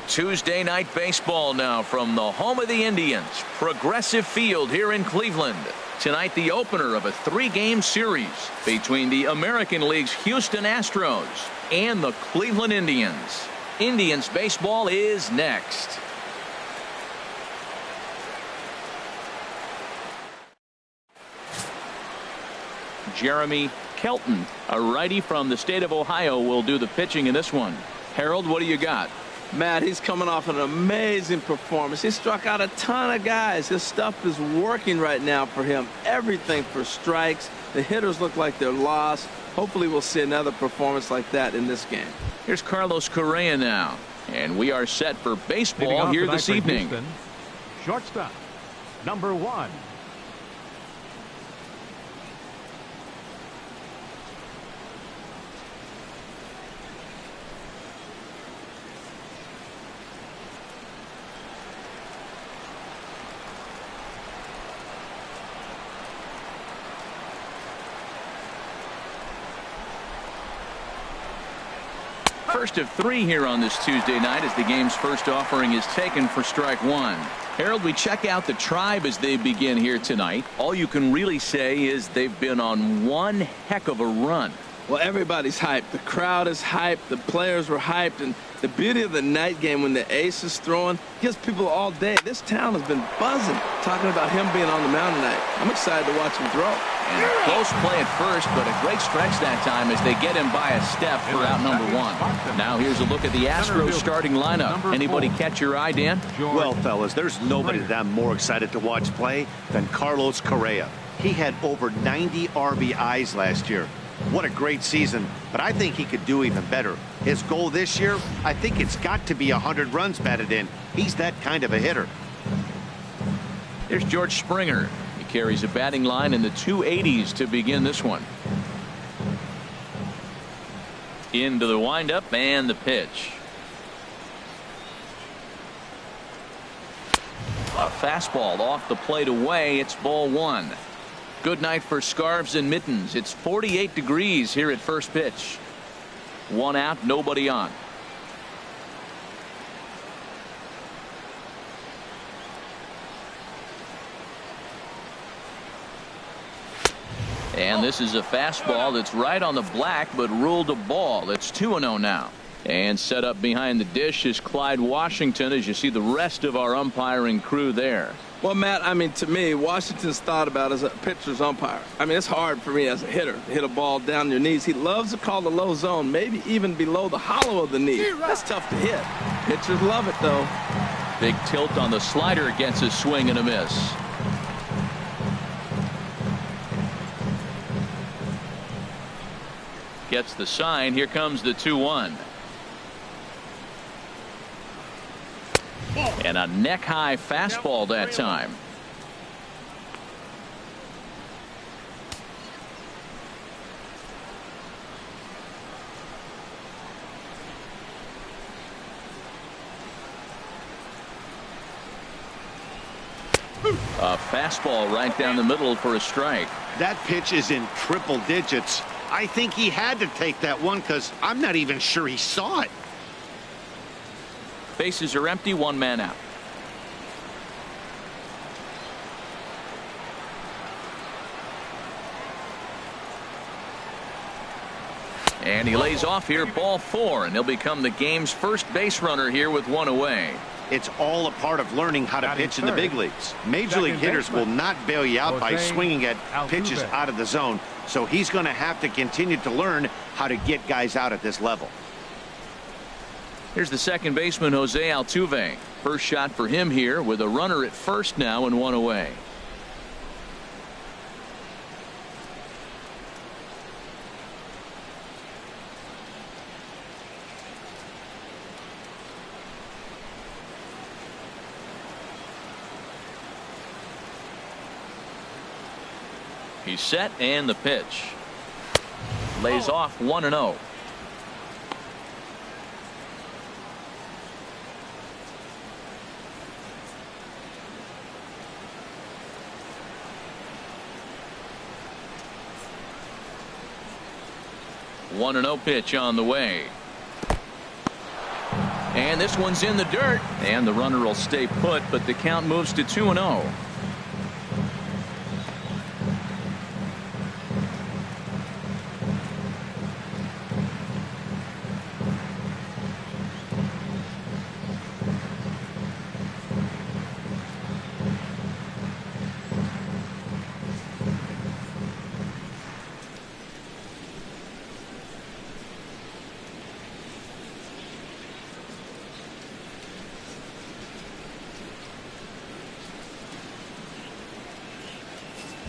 Tuesday night baseball now from the home of the Indians, Progressive Field here in Cleveland. Tonight, the opener of a 3-game series between the American League's Houston Astros and the Cleveland Indians. Indians baseball is next. Jeremy Kelton, a righty from the state of Ohio, will do the pitching in this one. Harold, what do you got? Matt, he's coming off an amazing performance. He struck out a ton of guys. His stuff is working right now for him. Everything for strikes. The hitters look like they're lost. Hopefully we'll see another performance like that in this game. Here's Carlos Correa now. And we are set for baseball here this evening. Houston, shortstop, number 1. First of 3 here on this Tuesday night as the game's first offering is taken for strike 1. Harold, we check out the Tribe as they begin here tonight. All you can really say is they've been on one heck of a run. Well, everybody's hyped. The crowd is hyped. The players were hyped. And the beauty of the night game when the ace is throwing gives people all day. This town has been buzzing talking about him being on the mound tonight. I'm excited to watch him throw. And a close play at first, but a great stretch that time as they get him by a step for out number 1. Now here's a look at the Astros starting lineup. Anybody catch your eye, Dan? Well, fellas, there's nobody that I'm more excited to watch play than Carlos Correa. He had over 90 RBIs last year. What a great season, but I think he could do even better. His goal this year, I think it's got to be 100 runs batted in. He's that kind of a hitter. There's George Springer. He carries a batting line in the 280s to begin this one. Into the windup and the pitch. A fastball off the plate away. It's ball 1. Good night for scarves and mittens. It's 48 degrees here at first pitch. 1 out, nobody on. And this is a fastball that's right on the black but ruled a ball. It's 2-0 now. And set up behind the dish is Clyde Washington as you see the rest of our umpiring crew there. Well, Matt, I mean, to me, Washington's thought about as a pitcher's umpire. I mean, it's hard for me as a hitter to hit a ball down your knees. He loves to call the low zone, maybe even below the hollow of the knee. That's tough to hit. Pitchers love it, though. Big tilt on the slider, gets a swing and a miss. Gets the sign. Here comes the 2-1. And a neck-high fastball that time. A fastball right down the middle for a strike. That pitch is in triple digits. I think he had to take that one because I'm not even sure he saw it. Bases are empty, 1 man out. And he lays off here, ball 4, and he'll become the game's first base runner here with 1 away. It's all a part of learning how to pitch in the big leagues. Major league hitters will not bail you out by swinging at pitches out of the zone, so he's going to have to continue to learn how to get guys out at this level. Here's the second baseman, Jose Altuve. First shot for him here with a runner at first now and 1 away. He's set and the pitch. Lays off 1-0. One 1-0 pitch on the way. And this one's in the dirt, and the runner will stay put, but the count moves to 2-0.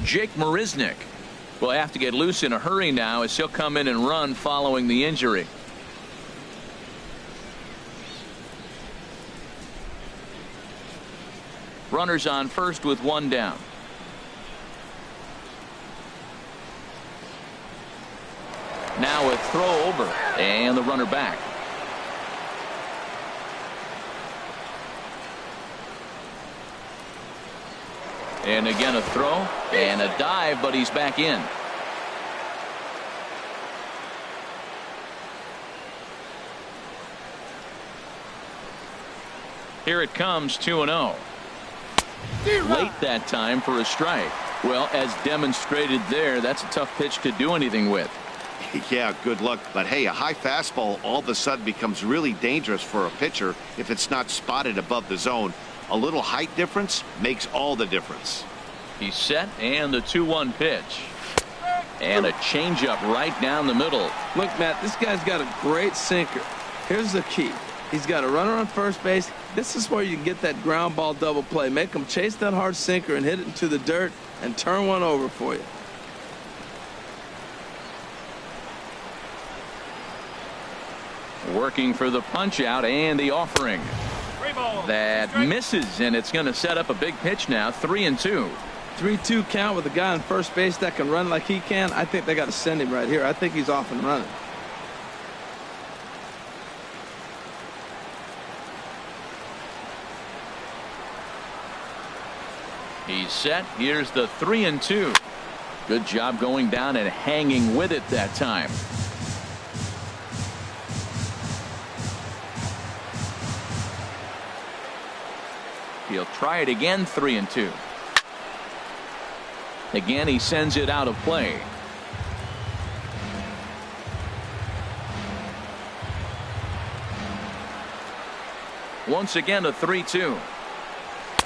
Jake Marisnick will have to get loose in a hurry now as he'll come in and run following the injury. Runners on first with one down. Now a throw over and the runner back. And again a throw and a dive, but he's back in. Here it comes, 2-0. Late that time for a strike. Well, as demonstrated there, that's a tough pitch to do anything with. Yeah, good luck. But hey, a high fastball all of a sudden becomes really dangerous for a pitcher if it's not spotted above the zone. A little height difference makes all the difference. He's set, and the 2-1 pitch. And a changeup right down the middle. Look, Matt, this guy's got a great sinker. Here's the key. He's got a runner on first base. This is where you can get that ground ball double play. Make him chase that hard sinker and hit it into the dirt and turn one over for you. Working for the punch out and the offering. That misses, and it's going to set up a big pitch now. 3-2. 3-2 count with a guy on first base that can run like he can. I think they got to send him right here. I think he's off and running. He's set. Here's the 3-2. Good job going down and hanging with it that time. He'll try it again. 3-2. Again, he sends it out of play. Once again, a 3-2.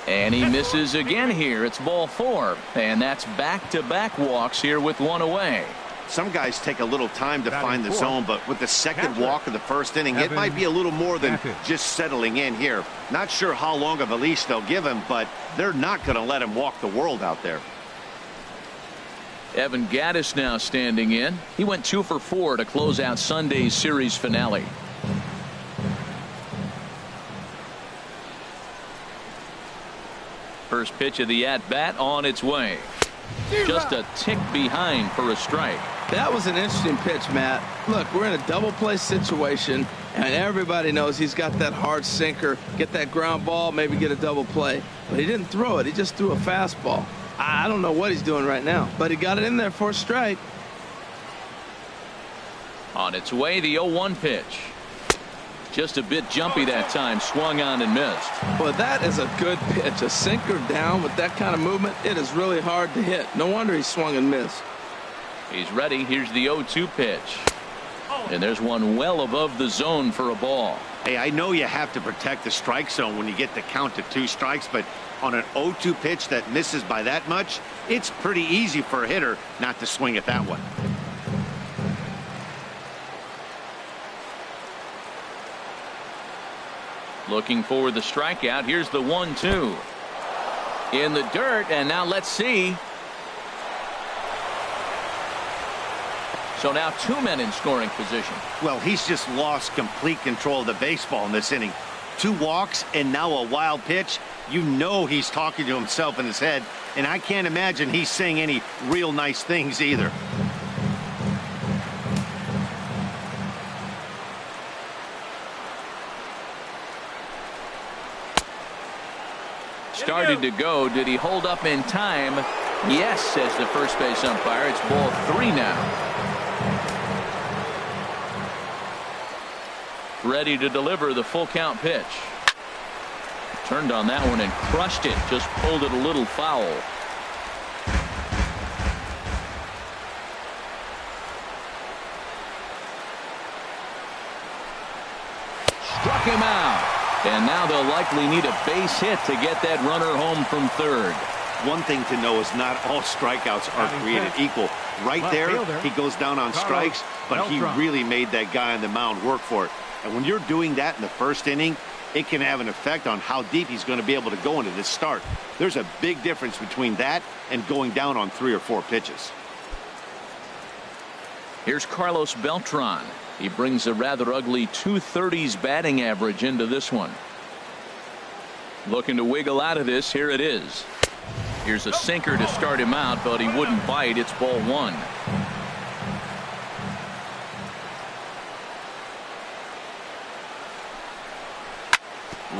And he misses again here. It's ball 4. And that's back-to-back walks here with one away. Some guys take a little time to find the zone, but with the second walk of the first inning, it might be a little more than just settling in here. Not sure how long of a leash they'll give him, but they're not going to let him walk the world out there. Evan Gattis now standing in. He went 2 for 4 to close out Sunday's series finale. First pitch of the at-bat on its way. Just a tick behind for a strike. That was an interesting pitch, Matt. Look, we're in a double play situation, and everybody knows he's got that hard sinker. Get that ground ball, maybe get a double play. But he didn't throw it. He just threw a fastball. I don't know what he's doing right now, but he got it in there for a strike. On its way, the 0-1 pitch. Just a bit jumpy that time. Swung on and missed. Well, that is a good pitch. A sinker down with that kind of movement, it is really hard to hit. No wonder he swung and missed. He's ready. Here's the 0-2 pitch. And there's one well above the zone for a ball. Hey, I know you have to protect the strike zone when you get the count to 2 strikes, but on an 0-2 pitch that misses by that much, it's pretty easy for a hitter not to swing at that one. Looking for the strikeout. Here's the 1-2. In the dirt, and now let's see. So now 2 men in scoring position. Well, he's just lost complete control of the baseball in this inning. 2 walks and now a wild pitch. You know he's talking to himself in his head, and I can't imagine he's saying any real nice things either. Started to go. Did he hold up in time? Yes, says the first base umpire. It's ball 3 now. ready to deliver the full count pitch. Turned on that one and crushed it. Just pulled it a little foul. Struck him out. And now they'll likely need a base hit to get that runner home from third. One thing to know is not all strikeouts are created equal. Right there, he goes down on strikes, but he really made that guy on the mound work for it. And when you're doing that in the first inning, it can have an effect on how deep he's going to be able to go into this start. There's a big difference between that and going down on 3 or 4 pitches. Here's Carlos Beltran. He brings a rather ugly 230s batting average into this one. Looking to wiggle out of this. Here it is. Here's a sinker to start him out, but he wouldn't bite. It's ball 1.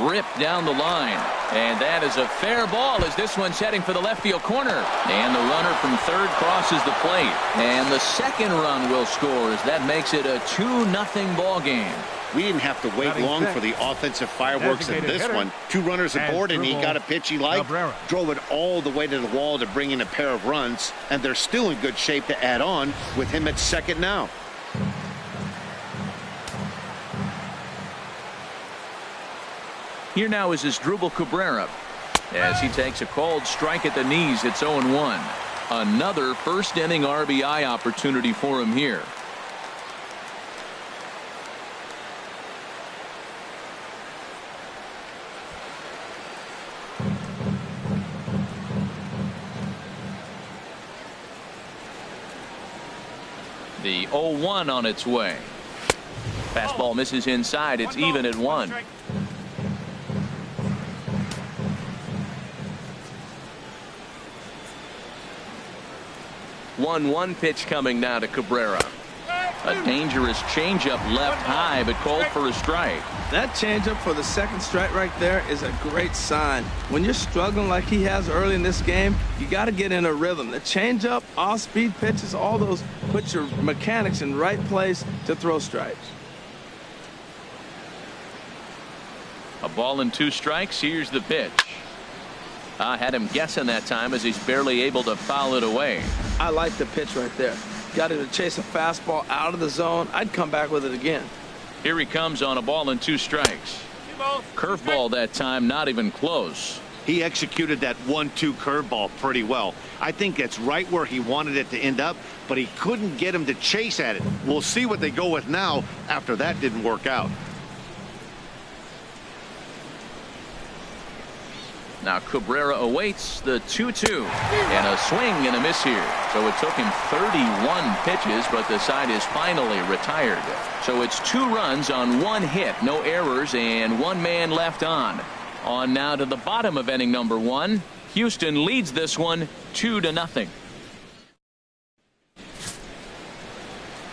Ripped down the line, and that is a fair ball as this one's heading for the left field corner, and the runner from third crosses the plate, and the second run will score as that makes it a 2-0 ball game. We didn't have to wait long for the offensive fireworks in this one. 2 runners aboard, and he got a pitch he liked, drove it all the way to the wall to bring in a pair of runs, and they're still in good shape to add on with him at second now. Here now is Asdrubal Cabrera as he takes a cold strike at the knees. It's 0-1. Another first inning RBI opportunity for him here. The 0-1 on its way. Fastball misses inside. It's even at 1. 1-1 pitch coming now to Cabrera. A dangerous changeup left high, but called for a strike. That changeup for the second strike right there is a great sign. When you're struggling like he has early in this game, you got to get in a rhythm. The changeup, off-speed pitches, all those put your mechanics in right place to throw strikes. A ball and 2 strikes. Here's the pitch. I had him guessing that time as he's barely able to foul it away. I like the pitch right there. Got him to chase a fastball out of the zone. I'd come back with it again. Here he comes on a ball and 2 strikes. Curveball that time, not even close. He executed that 1-2 curveball pretty well. I think that's right where he wanted it to end up, but he couldn't get him to chase at it. We'll see what they go with now after that didn't work out. Now Cabrera awaits the 2-2 and a swing and a miss here. So it took him 31 pitches, but the side is finally retired. So it's 2 runs on 1 hit, no errors, and 1 man left on. On now to the bottom of inning number 1. Houston leads this one 2-0.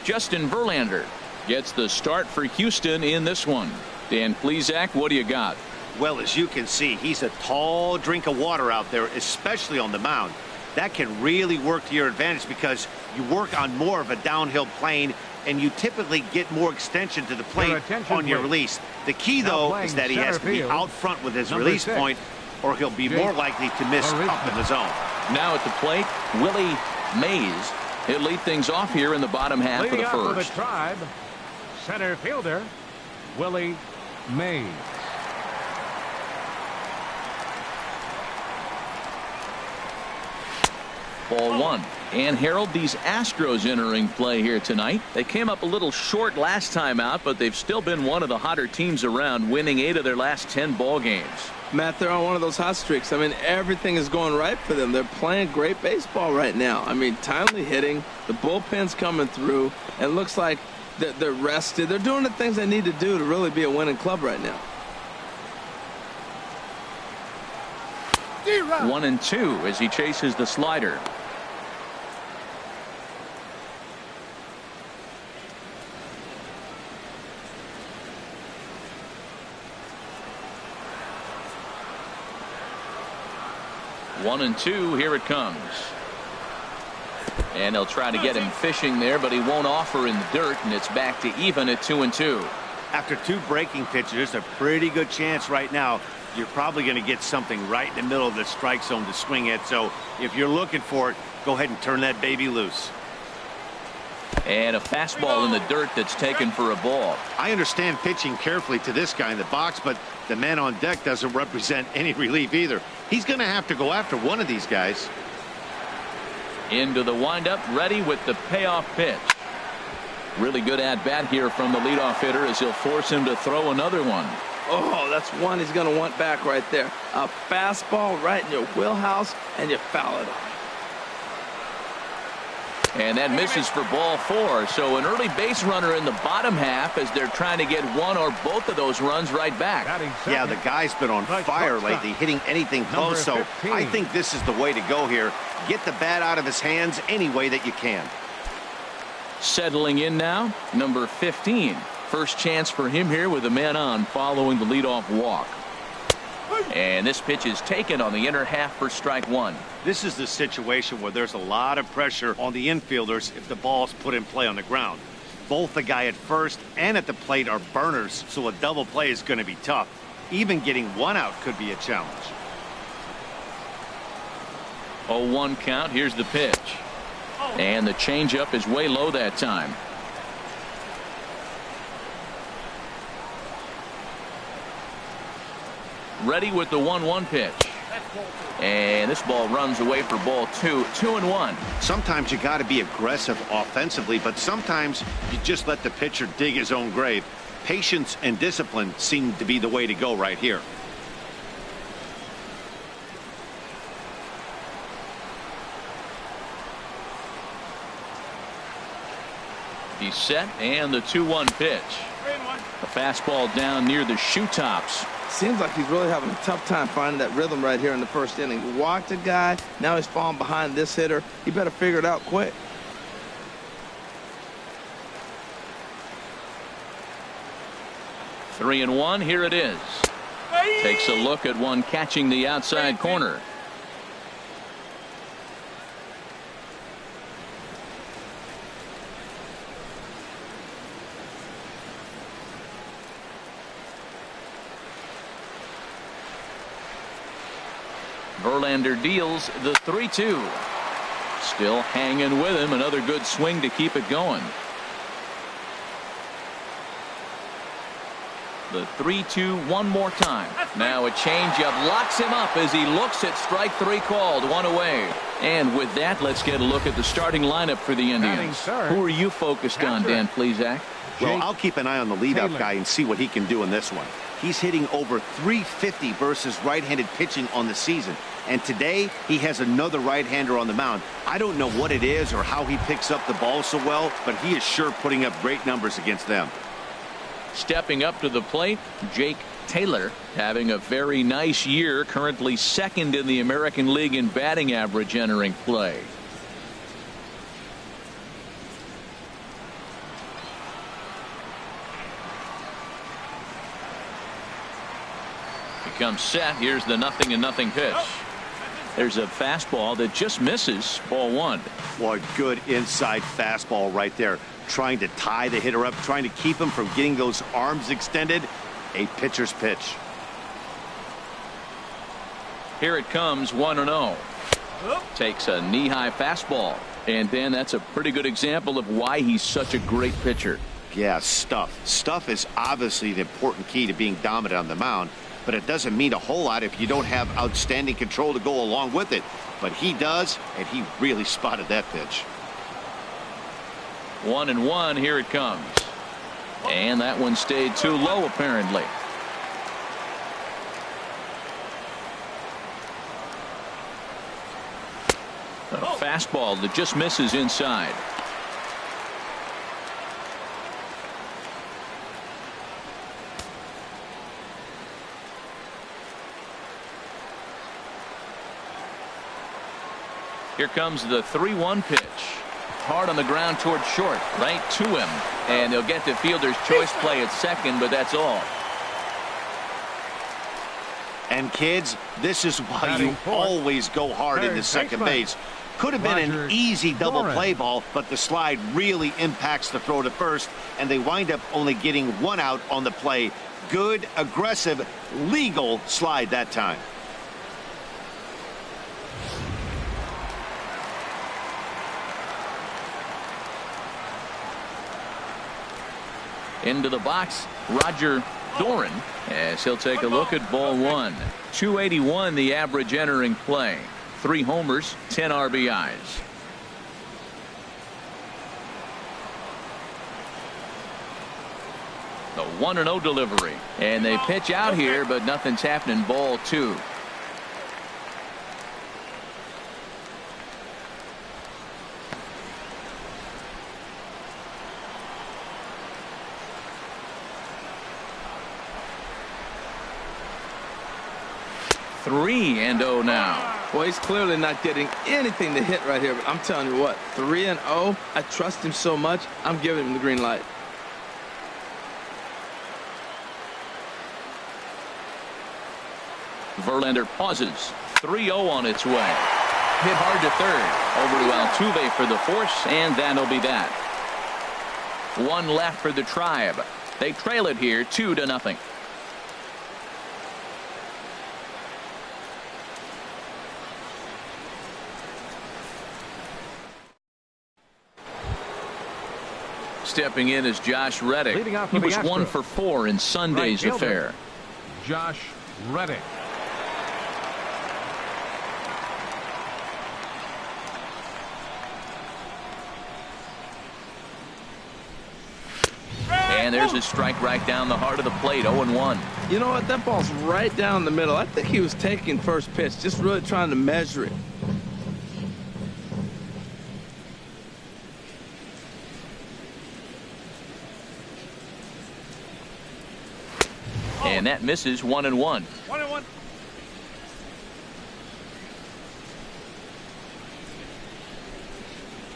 Justin Verlander gets the start for Houston in this one. Dan Plesac, what do you got? Well, as you can see, he's a tall drink of water out there, especially on the mound. That can really work to your advantage because you work on more of a downhill plane and you typically get more extension to the plate on your release. The key, though, is that he has to be out front with his release point or he'll be more likely to miss up in the zone. Now at the plate, Willie Mays. He'll lead things off here in the bottom half of the first. For the Tribe, center fielder Willie Mays. Ball 1. And Harold, these Astros entering play here tonight. They came up a little short last time out, but they've still been one of the hotter teams around, winning 8 of their last 10 ball games. Matt, they're on one of those hot streaks. I mean, everything is going right for them. They're playing great baseball right now. I mean, timely hitting, the bullpen's coming through, and it looks like they're rested. They're doing the things they need to do to really be a winning club right now. 1-2 as he chases the slider. One and two, here it comes. And they'll try to get him fishing there, but he won't offer in the dirt, and it's back to even at 2-2. After 2 breaking pitches, there's a pretty good chance right now you're probably going to get something right in the middle of the strike zone to swing at. So if you're looking for it, go ahead and turn that baby loose. And a fastball in the dirt that's taken for a ball. I understand pitching carefully to this guy in the box, but the man on deck doesn't represent any relief either. He's going to have to go after one of these guys. Into the windup, ready with the payoff pitch. Really good at bat here from the leadoff hitter as he'll force him to throw another one. Oh, that's one he's going to want back right there. A fastball right in your wheelhouse, and you foul it off. And that misses for ball 4. So an early base runner in the bottom half as they're trying to get one or both of those runs right back. Yeah, the guy's been on fire lately, hitting anything close. So I think this is the way to go here. Get the bat out of his hands any way that you can. Settling in now, number 15. First chance for him here with a man on following the leadoff walk. And this pitch is taken on the inner half for strike 1. This is the situation where there's a lot of pressure on the infielders if the ball's put in play on the ground. Both the guy at first and at the plate are burners, so a double play is going to be tough. Even getting one out could be a challenge. 0-1 count. Here's the pitch. And the changeup is way low that time. Ready with the 1-1 pitch. And this ball runs away for ball 2. 2-1. Sometimes you got to be aggressive offensively, but sometimes you just let the pitcher dig his own grave. Patience and discipline seem to be the way to go right here. He's set, and the 2-1 pitch. A fastball down near the shoe tops. Seems like he's really having a tough time finding that rhythm right here in the first inning. He walked a guy. Now he's falling behind this hitter. He better figure it out quick. Three and one. Here it is. Takes a look at one catching the outside corner. Verlander deals the 3-2. Still hanging with him. Another good swing to keep it going. The 3-2 one more time. Now a changeup locks him up as he looks at strike 3 called. One away. And with that, let's get a look at the starting lineup for the Indians. Who are you focused on, Dan Plesac? Well, I'll keep an eye on the leadoff guy and see what he can do in this one. He's hitting over .350 versus right-handed pitching on the season. And today, he has another right-hander on the mound. I don't know what it is or how he picks up the ball so well, but he is sure putting up great numbers against them. Stepping up to the plate, Jake Taylor, having a very nice year, currently second in the American League in batting average entering play. Becomes set. Here's the 0-0 pitch. There's a fastball that just misses. Ball 1. Boy, good inside fastball right there. Trying to tie the hitter up, trying to keep him from getting those arms extended. A pitcher's pitch. Here it comes, 1-0. Takes a knee-high fastball. And then that's a pretty good example of why he's such a great pitcher. Yeah, stuff. Stuff is obviously the important key to being dominant on the mound. But it doesn't mean a whole lot if you don't have outstanding control to go along with it. But he does, and he really spotted that pitch. 1-1. Here it comes. And that one stayed too low, apparently. A fastball that just misses inside. Here comes the 3-1 pitch. Hard on the ground towards short, right to him. And they'll get the fielder's choice play at second, but that's all. And kids, this is why you always go hard into second base. Could have been Roger an easy double Doran. play ball, but the slide really impacts the throw to first, and they wind up only getting one out on the play. Good, aggressive, legal slide that time. Into the box, Roger Doran, as he'll take a look at ball one. 281 the average entering play. 3 homers, 10 RBIs. The 1-0 delivery. And they pitch out here, but nothing's happening. Ball 2. Three and 0 now. Well, he's clearly not getting anything to hit right here, but I'm telling you what, 3-0, I trust him so much, I'm giving him the green light. Verlander pauses. 3-0 on its way. Hit hard to third. Over to Altuve for the force, and that'll be that. 1 left for the Tribe. They trail it here 2-0. Stepping in is Josh Reddick. Leading off He for the was 1 Astros. for 4 in Sunday's Right fielder, affair. Josh Reddick. And there's a strike right down the heart of the plate. 0-1. You know what, that ball's right down the middle. I think he was taking first pitch, just really trying to measure it. And that misses. 1-1. 1-1.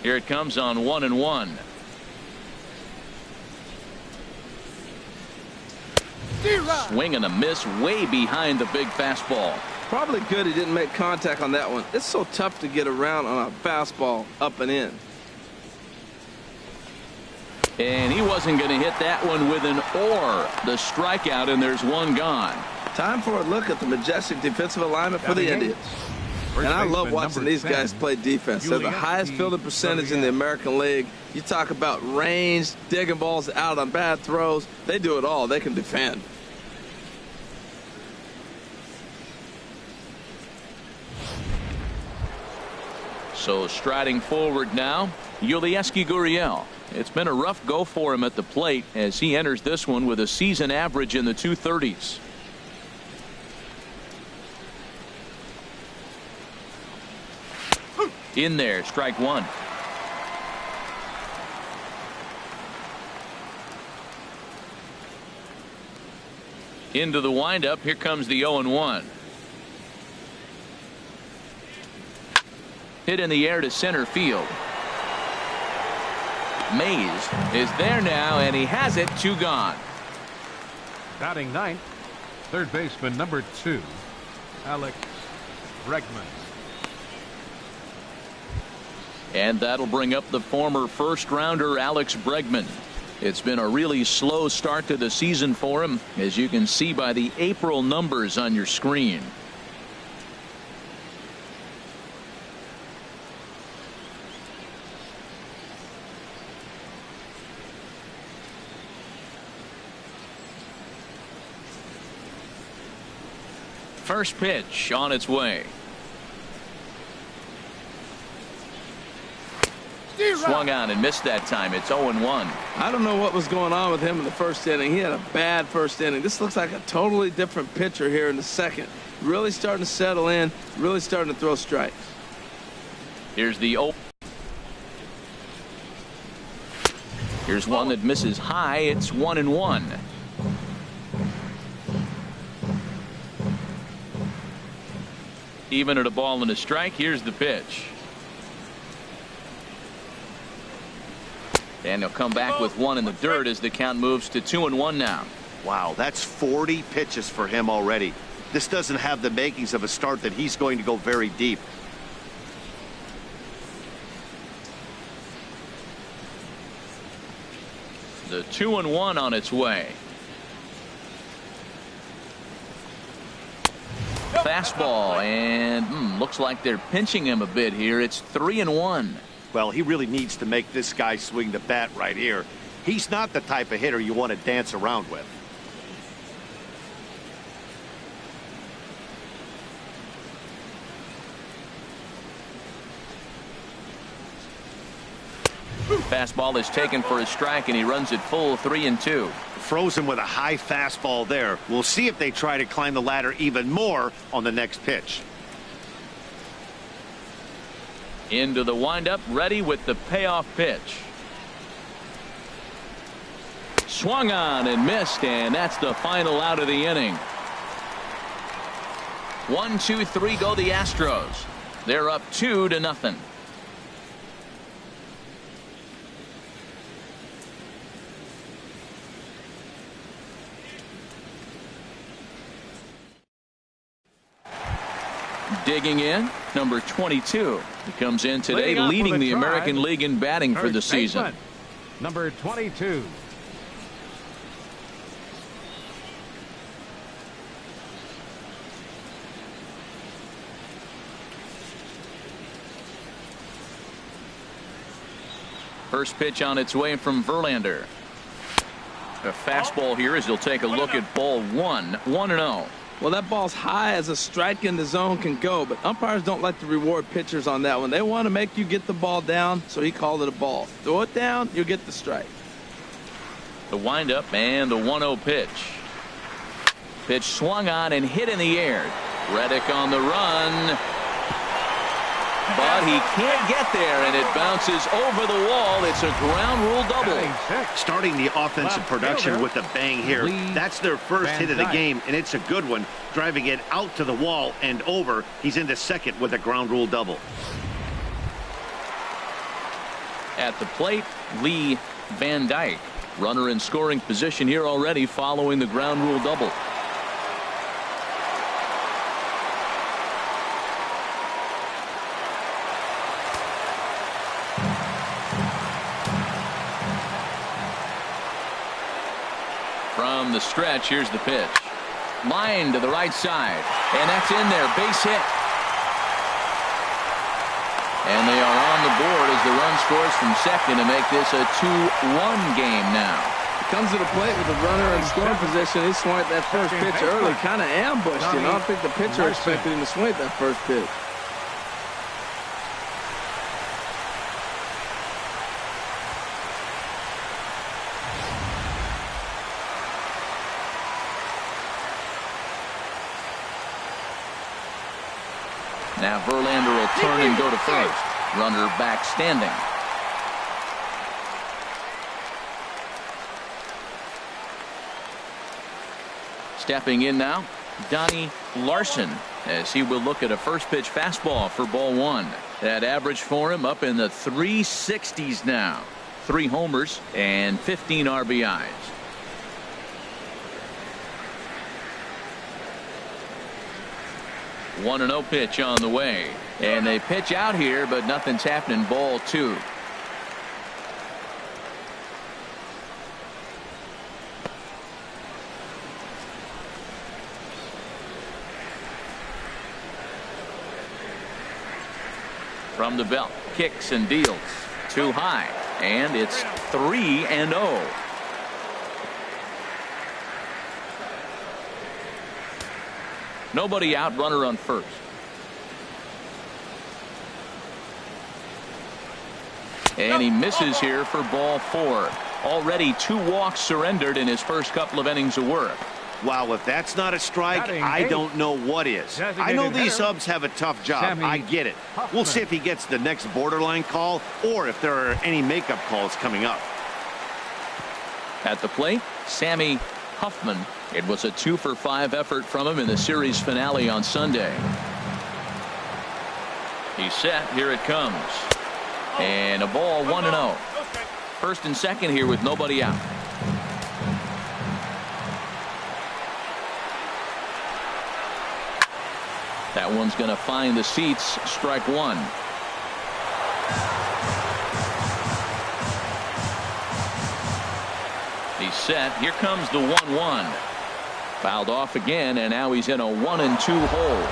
Here it comes on 1-1. Swing and a miss way behind the big fastball. Probably good he didn't make contact on that one. It's so tough to get around on a fastball up and in. And he wasn't going to hit that one with an or. The strikeout, and there's one gone. Time for a look at the majestic defensive alignment for the Indians. And I love watching these guys play defense. They're the highest fielding percentage in the American League. You talk about range, digging balls out on bad throws. They do it all. They can defend. So striding forward now, Yulieski Gurriel. It's been a rough go for him at the plate as he enters this one with a season average in the 230s. In there, strike 1. Into the windup. Here comes the 0-1. Hit in the air to center field. Mays is there now, and he has it. 2 gone. Batting ninth, third baseman number 2, Alex Bregman. And that'll bring up the former first-rounder Alex Bregman. It's been a really slow start to the season for him, as you can see by the April numbers on your screen. First pitch on its way. Swung on and missed that time. It's 0-1. I don't know what was going on with him in the first inning. He had a bad first inning. This looks like a totally different pitcher here in the second. Really starting to settle in, really starting to throw strikes. Here's the 0. Here's one that misses high. It's 1-1. Even at a ball and a strike. Here's the pitch. And he'll come back with one in the dirt as the count moves to 2-1 now. Wow, that's 40 pitches for him already. This doesn't have the makings of a start that he's going to go very deep. The 2-1 on its way. Fastball, and looks like they're pinching him a bit here. It's 3-1. Well, he really needs to make this guy swing the bat right here. He's not the type of hitter you want to dance around with. Fastball is taken for a strike, and he runs it full 3-2. Frozen with a high fastball there. We'll see if they try to climb the ladder even more on the next pitch. Into the windup, ready with the payoff pitch. Swung on and missed, and that's the final out of the inning. 1, 2, 3 go the Astros. They're up 2-0. Digging in, number 22. He comes in today leading the American League in batting for the season. Number 22. First pitch on its way from Verlander. A fastball here as he'll take a look at ball 1. 1-0. Well, that ball's high as a strike in the zone can go, but umpires don't like to reward pitchers on that one. They want to make you get the ball down, so he called it a ball. Throw it down, you'll get the strike. The windup and the 1-0 pitch. Pitch swung on and hit in the air. Reddick on the run. But he can't get there, and it bounces over the wall. It's a ground rule double. Starting the offensive production with a bang here. That's their first hit of the game, and it's a good one. Driving it out to the wall and over. He's into second with a ground rule double. At the plate, Lee Van Dyke. Runner in scoring position here already following the ground rule double. From the stretch, here's the pitch. Line to the right side, and that's in there. Base hit. And they are on the board as the run scores from second to make this a 2-1 game now. He comes to the plate with the runner in scoring position. He swung at that first pitch early, kind of ambushed him. I don't think the pitcher expected him to swing at that first pitch. Now Verlander will turn and go to first. Runner back standing. Stepping in now, Donnie Larson, as he will look at a first pitch fastball for ball 1. That average for him up in the 360s now. 3 homers and 15 RBIs. One 1-0 pitch on the way, and they pitch out here, but nothing's happening. Ball 2. From the belt, kicks and deals. Too high, and it's 3-0. Nobody out, runner on first. And he misses here for ball 4. Already 2 walks surrendered in his first couple of innings of work. Wow, if that's not a strike, I don't know what is. I know these subs have a tough job. I get it. We'll see if he gets the next borderline call or if there are any makeup calls coming up. At the plate, Sammy Huffman. It was a 2-for-5 effort from him in the series finale on Sunday. He's set. Here it comes. And a ball 1-0. First and second here with nobody out. That one's going to find the seats. Strike 1. set. Here comes the 1-1. Fouled off again, and now he's in a 1-2 hole.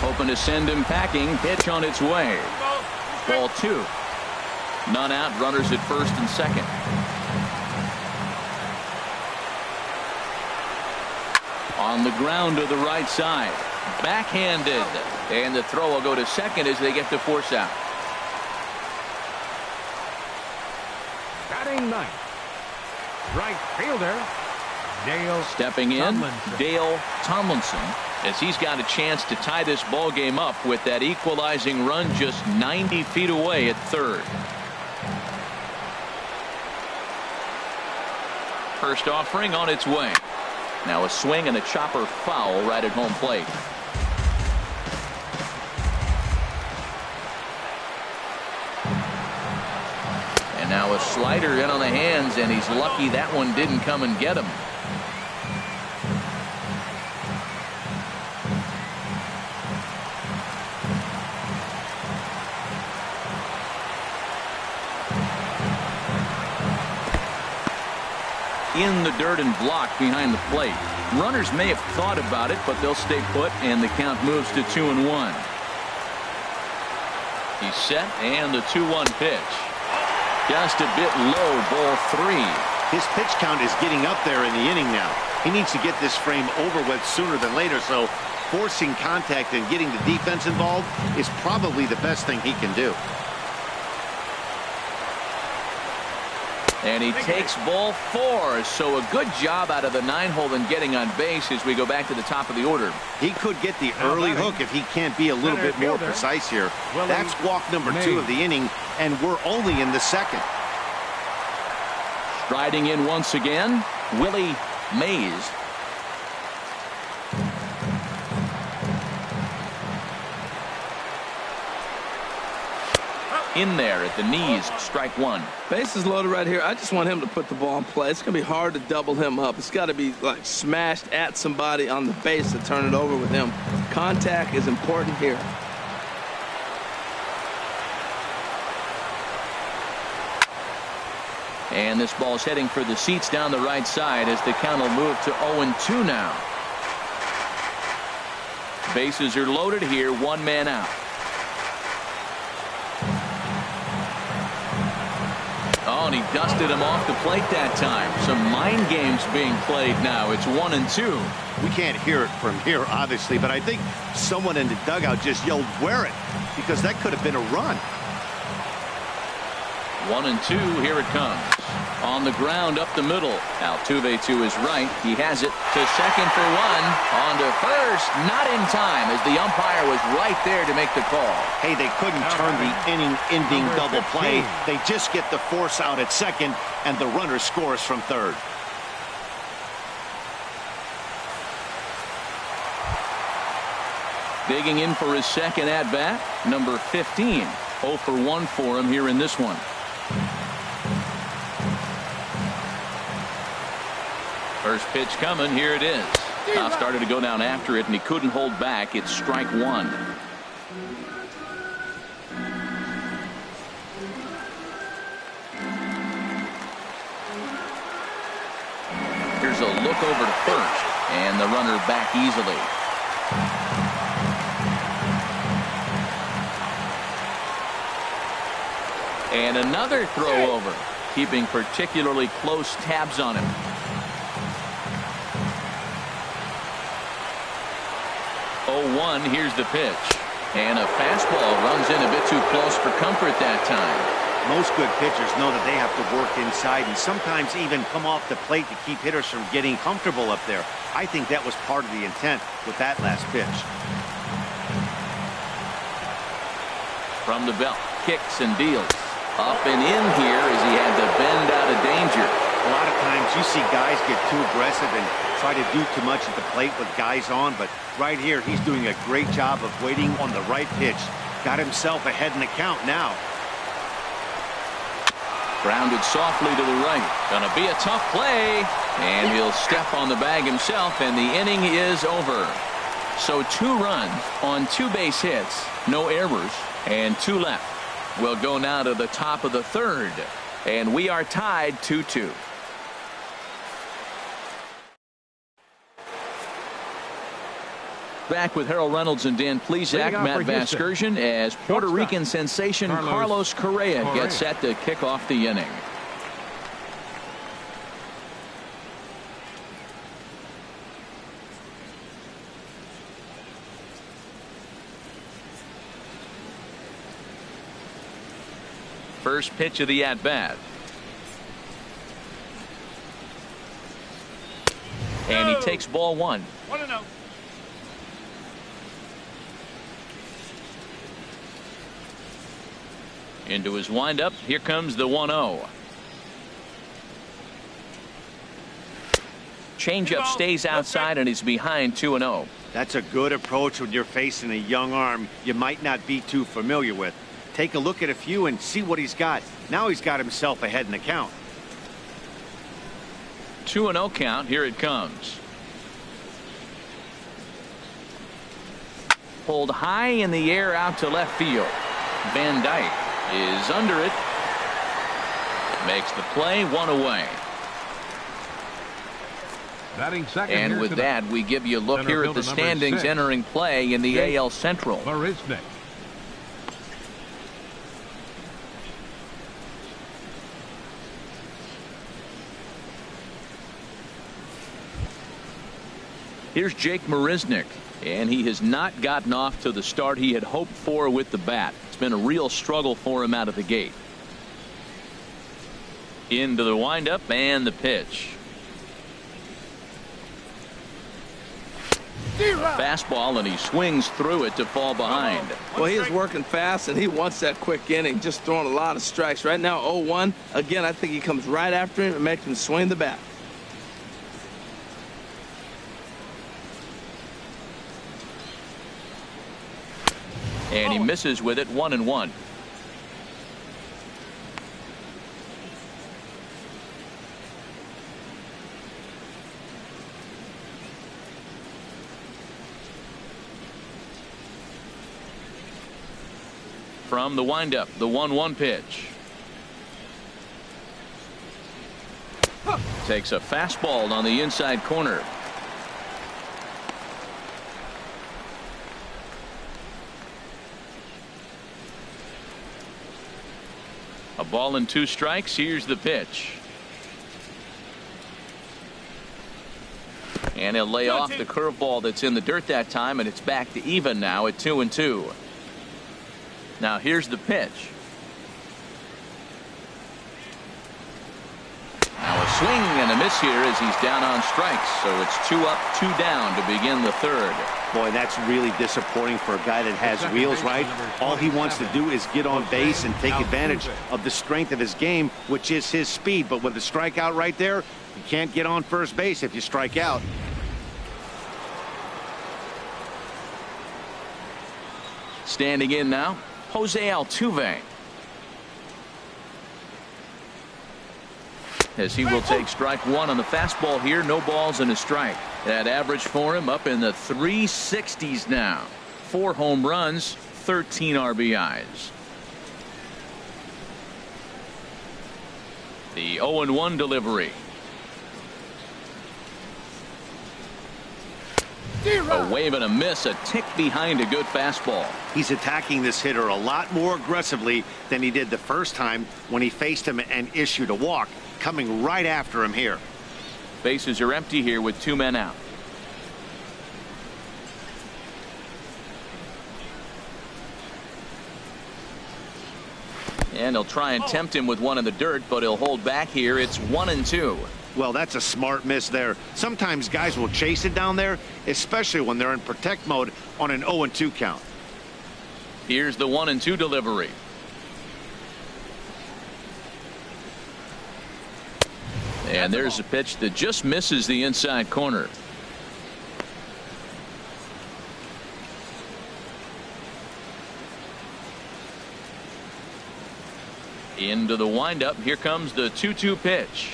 Hoping to send him packing. Pitch on its way. Ball 2. None out. Runners at first and second. On the ground to the right side. Backhanded. And the throw will go to second as they get the force out. Batting ninth, right fielder, Dale. Stepping in, Tomlinson. Dale Tomlinson, as he's got a chance to tie this ball game up with that equalizing run just 90 feet away at third. First offering on its way. Now a swing and a chopper foul right at home plate. And now a slider in on the hands, and he's lucky that one didn't come and get him. In the dirt and blocked behind the plate. Runners may have thought about it, but they'll stay put, and the count moves to 2-1. He's set, and the 2-1 pitch. Just a bit low, ball 3. His pitch count is getting up there in the inning now. He needs to get this frame over with sooner than later, so forcing contact and getting the defense involved is probably the best thing he can do. And he takes ball 4. So a good job out of the 9-hole in getting on base as we go back to the top of the order. He could get the early hook if he can't be a little bit more precise here. That's walk number 2 of the inning, and we're only in the second. Striding in once again, Willie Mays. In there at the knees, strike 1. Bases loaded right here. I just want him to put the ball in play. It's going to be hard to double him up. It's got to be like smashed at somebody on the base to turn it over with him. Contact is important here. And this ball's heading for the seats down the right side as the count will move to 0-2 now. Bases are loaded here, 1 man out. Oh, and he dusted him off the plate that time. Some mind games being played now. It's 1-2. We can't hear it from here, obviously, but I think someone in the dugout just yelled, "Wear it," because that could have been a run. 1-2. Here it comes. On the ground up the middle. Altuve to his right. He has it to second for 1. On to first. Not in time as the umpire was right there to make the call. Hey, they couldn't turn the inning-ending double play. They just get the force out at second, and the runner scores from third. Digging in for his second at-bat, number 15. 0 for 1 for him here in this one. First pitch coming. Here it is. Top started to go down after it, and he couldn't hold back. It's strike 1. Here's a look over to first, and the runner back easily. And another throw over, keeping particularly close tabs on him. 0-1. Here's the pitch. And a fastball runs in a bit too close for comfort that time. Most good pitchers know that they have to work inside and sometimes even come off the plate to keep hitters from getting comfortable up there. I think that was part of the intent with that last pitch. From the belt, kicks and deals. Up and in here as he had to bend out of danger. A lot of times you see guys get too aggressive and try to do too much at the plate with guys on, but right here he's doing a great job of waiting on the right pitch. Got himself ahead in the count now. Grounded softly to the right. Gonna be a tough play, and he'll step on the bag himself, and the inning is over. So 2 runs on 2 base hits, no errors, and 2 left. We'll go now to the top of the 3rd, and we are tied 2-2. Back with Harold Reynolds and Dan Plesac, Matt Vasgersian, as Puerto Rican sensation Carlos Correa gets set to kick off the inning. First pitch of the at-bat. And he takes ball 1. 1-0. Into his windup. Here comes the 1-0. Changeup stays outside and he's behind 2-0. That's a good approach when you're facing a young arm you might not be too familiar with. Take a look at a few and see what he's got. Now he's got himself ahead in the count. 2-0 count. Here it comes. Pulled high in the air out to left field. Van Dyke is under it. Makes the play, 1 away. Batting second. And with that, we give you a look here at the standings entering play in the AL Central. Marisnik. Here's Jake Marisnik, and he has not gotten off to the start he had hoped for with the bat. It's been a real struggle for him out of the gate. Into the windup and the pitch. A fastball, and he swings through it to fall behind. Well, he is working fast, and he wants that quick inning, just throwing a lot of strikes. Right now, 0-1. Again, I think he comes right after him and makes him swing the bat. And he misses with it, 1-1. From the windup, the 1-1 pitch. Takes a fastball on the inside corner. A ball and 2 strikes. Here's the pitch. And he'll lay off the curveball that's in the dirt that time, and it's back to even now at 2-2. Now here's the pitch. Now a swing and a miss here as he's down on strikes. So it's 2 up, 2 down to begin the 3rd. Boy, that's really disappointing for a guy that has wheels, right? All he wants to do is get on base and take advantage of the strength of his game, which is his speed. But with the strikeout right there, you can't get on first base if you strike out. Standing in now, Jose Altuve. As he will take strike 1 on the fastball here. No balls and a strike. That average for him up in the 360s now. 4 home runs, 13 RBIs. The 0-1 delivery. A wave and a miss, a tick behind a good fastball. He's attacking this hitter a lot more aggressively than he did the first time when he faced him and issued a walk. Coming right after him here. Bases are empty here with 2 men out. And he'll try and tempt him with one in the dirt, but he'll hold back here. It's 1-2. Well, that's a smart miss there. Sometimes guys will chase it down there, especially when they're in protect mode on an 0-2 count. Here's the 1-2 delivery. And there's a pitch that just misses the inside corner. Into the windup. Here comes the 2-2 pitch.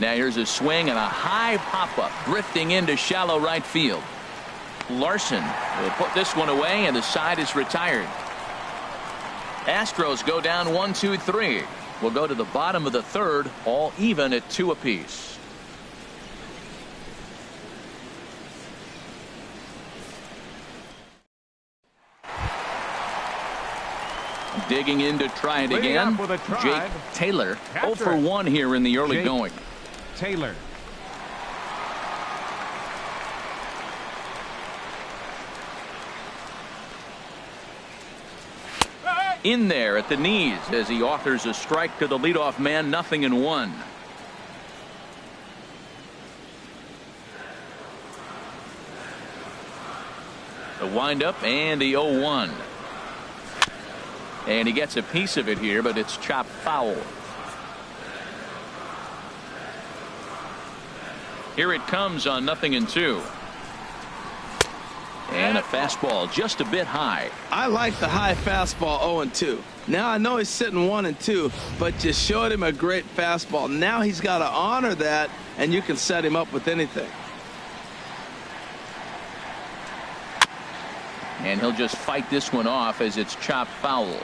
Now here's a swing and a high pop-up drifting into shallow right field. Larson will put this one away, and the side is retired. Astros go down 1-2-3. We'll go to the bottom of the third, all even at 2 apiece. Digging in to try it again. Jake Taylor, 0 for 1 here in the early going. Taylor. In there at the knees as he offers a strike to the leadoff man. 0-1. The windup and the 0-1. And he gets a piece of it here, but it's chopped foul. Here it comes on 0-2. And a fastball just a bit high. I like the high fastball 0-2. Now I know he's sitting 1-2, but you showed him a great fastball. Now he's got to honor that, and you can set him up with anything. And he'll just fight this one off as it's chopped foul.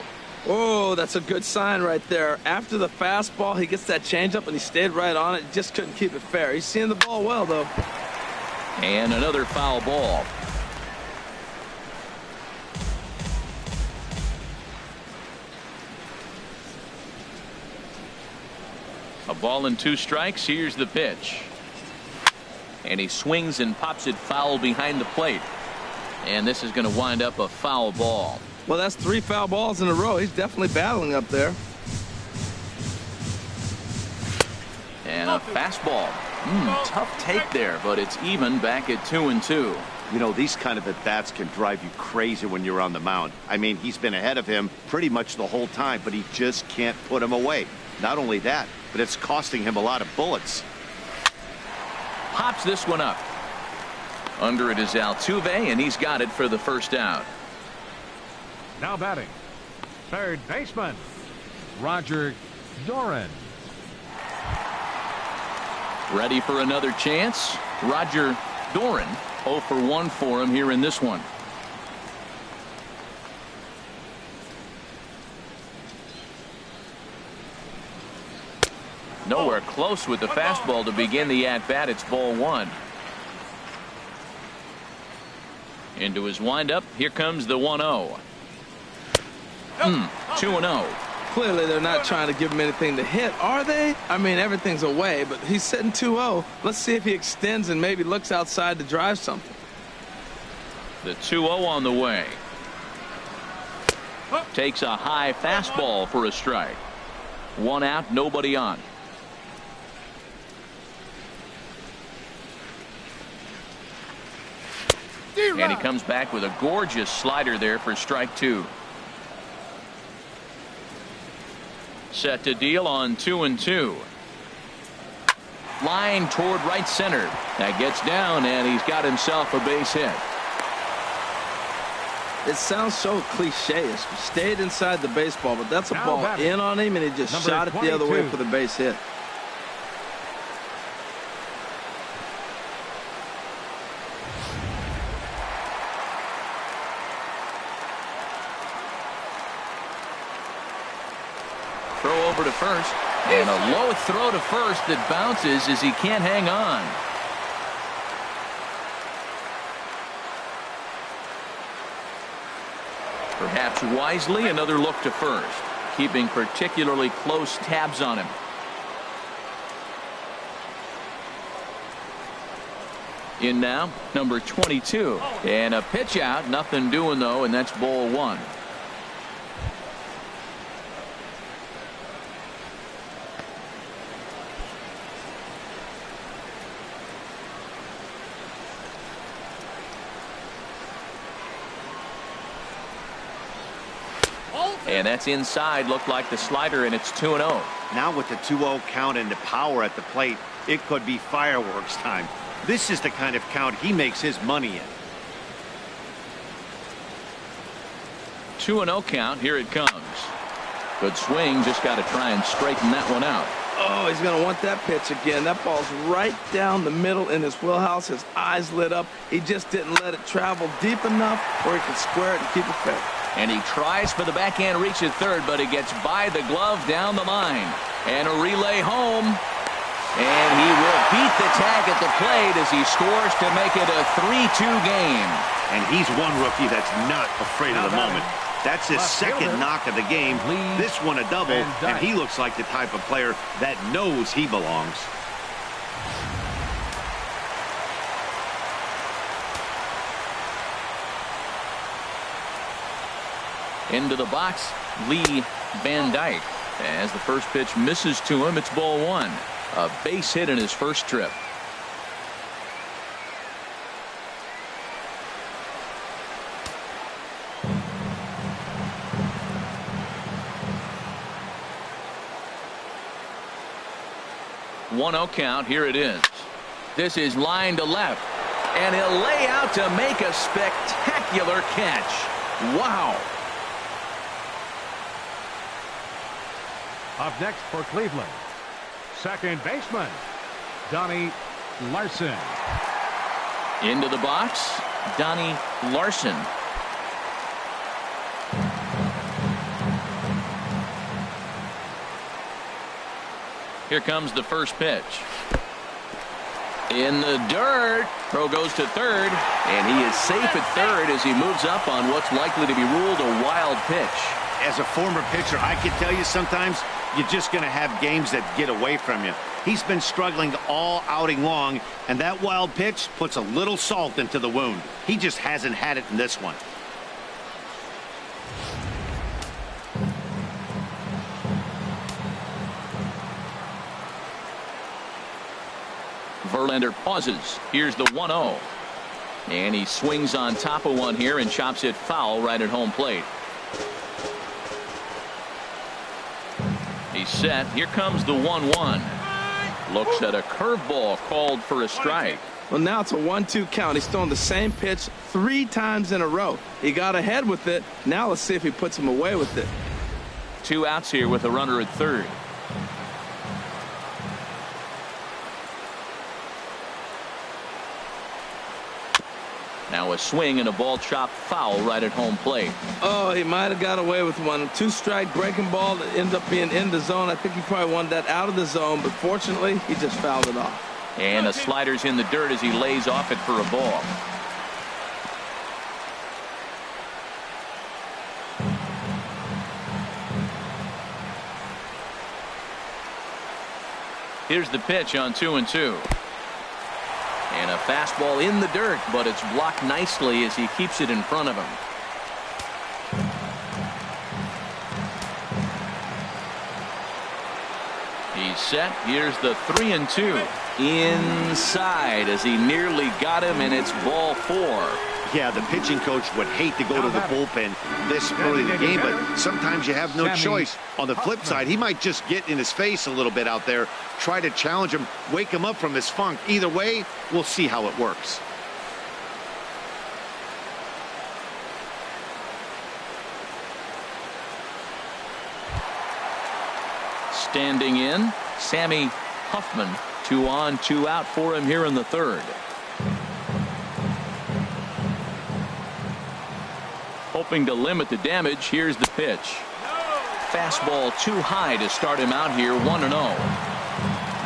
Oh, that's a good sign right there. After the fastball, he gets that changeup, and he stayed right on it. Just couldn't keep it fair. He's seeing the ball well, though. And another foul ball. A ball and 2 strikes. Here's the pitch. And he swings and pops it foul behind the plate. And this is going to wind up a foul ball. Well, that's 3 foul balls in a row. He's definitely battling up there. And a fastball. Tough take there, but it's even back at 2-2. You know, these kind of at-bats can drive you crazy when you're on the mound. I mean, he's been ahead of him pretty much the whole time, but he just can't put him away. Not only that, but it's costing him a lot of bullets. Pops this one up. Under it is Altuve, and he's got it for the first out. Now batting, third baseman, Roger Doran. Ready for another chance. Roger Doran, 0 for 1 for him here in this one. Nowhere close with the fastball to begin the at-bat. It's ball 1. Into his windup. Here comes the 1-0. 2-0. Clearly, they're not trying to give him anything to hit, are they? I mean, everything's away, but he's sitting 2-0. Let's see if he extends and maybe looks outside to drive something. The 2-0 on the way. Takes a high fastball for a strike. 1 out, nobody on. And he comes back with a gorgeous slider there for strike 2. Set to deal on 2-2. Line toward right center. That gets down, and he's got himself a base hit. It sounds so cliche-ish. Stayed inside the baseball, but that's a ball in on him, and he just shot it the other way for the base hit. Throw over to first, and a low throw to first that bounces as he can't hang on. Perhaps wisely, another look to first, keeping particularly close tabs on him. In now, number 22, and a pitch out, nothing doing though, and that's ball 1. And that's inside. Looked like the slider, and it's 2-0. Now with the 2-0 count and the power at the plate, it could be fireworks time. This is the kind of count he makes his money in. 2-0 count. Here it comes. Good swing. Just got to try and straighten that one out. Oh, he's going to want that pitch again. That ball's right down the middle in his wheelhouse. His eyes lit up. He just didn't let it travel deep enough where he could square it and keep it fair. And he tries for the backhand reach at third, but it gets by the glove down the line. And a relay home. And he will beat the tag at the plate as he scores to make it a 3-2 game. And he's one rookie that's not afraid of the moment. That's his second knock of the game. This one a double, and he looks like the type of player that knows he belongs. Into the box, Lee Van Dyke. As the first pitch misses to him, it's ball one. A base hit in his first trip. One-0 count. Here it is. This is line to left. And he'll lay out to make a spectacular catch. Wow. Up next for Cleveland, second baseman, Donnie Larson. Into the box, Donnie Larson. Here comes the first pitch. In the dirt. Throw goes to third, and he is safe at third as he moves up on what's likely to be ruled a wild pitch. As a former pitcher, I can tell you sometimes you're just going to have games that get away from you. He's been struggling all outing long, and that wild pitch puts a little salt into the wound. He just hasn't had it in this one. Verlander pauses. Here's the 1-0. And he swings on top of one here and chops it foul right at home plate. He's set. Here comes the 1-1. Looks at a curveball called for a strike. Well, now it's a 1-2 count. He's throwing the same pitch 3 times in a row. He got ahead with it. Now let's see if he puts him away with it. 2 outs here with a runner at third. Now a swing and a ball chopped foul right at home plate. Oh, he might have got away with one. 2-strike breaking ball that ends up being in the zone. I think he probably wanted that out of the zone, but fortunately, he just fouled it off. And a slider's in the dirt as he lays off it for a ball. Here's the pitch on 2-2. And a fastball in the dirt, but it's blocked nicely as he keeps it in front of him. He's set. Here's the 3-2. Inside as he nearly got him, and it's ball 4. Yeah, the pitching coach would hate to go to the bullpen this early in the game, but sometimes you have no choice. On the flip side, he might just get in his face a little bit out there, try to challenge him, wake him up from his funk. Either way, we'll see how it works. Standing in, Sammy Huffman. 2 on, 2 out for him here in the third. Hoping to limit the damage. Here's the pitch. Fastball too high to start him out here. 1-0.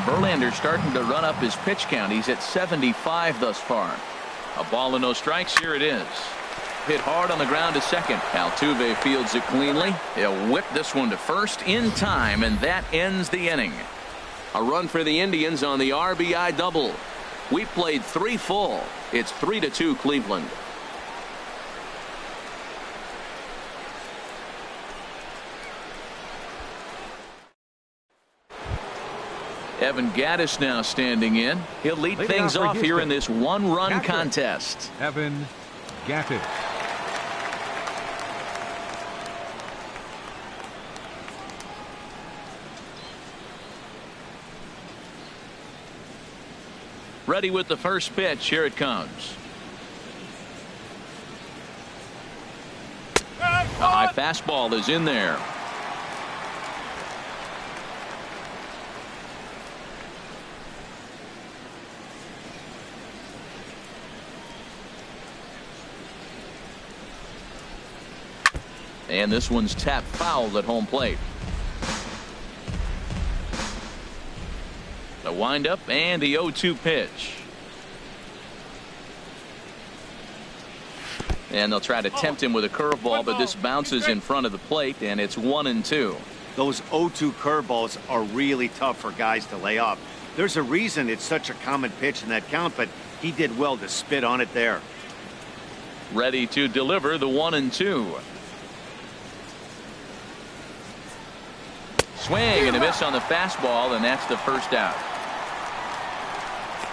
Verlander starting to run up his pitch count. He's at 75 thus far. A ball and no strikes. Here it is. Hit hard on the ground to second. Altuve fields it cleanly. He'll whip this one to first in time, and that ends the inning. A run for the Indians on the RBI double. We played 3 full. It's 3-2 Cleveland. Evan Gattis now standing in. He'll lead things off here in this 1-run contest. Evan Gattis. Ready with the first pitch. Here it comes. A high fastball is in there. And this one's tapped foul at home plate. The windup and the 0-2 pitch. And they'll try to tempt him with a curveball, but this bounces in front of the plate, and it's 1-2. Those 0-2 curveballs are really tough for guys to lay off. There's a reason it's such a common pitch in that count, but he did well to spit on it there. Ready to deliver the 1-2. Swing and a miss on the fastball, and that's the first out.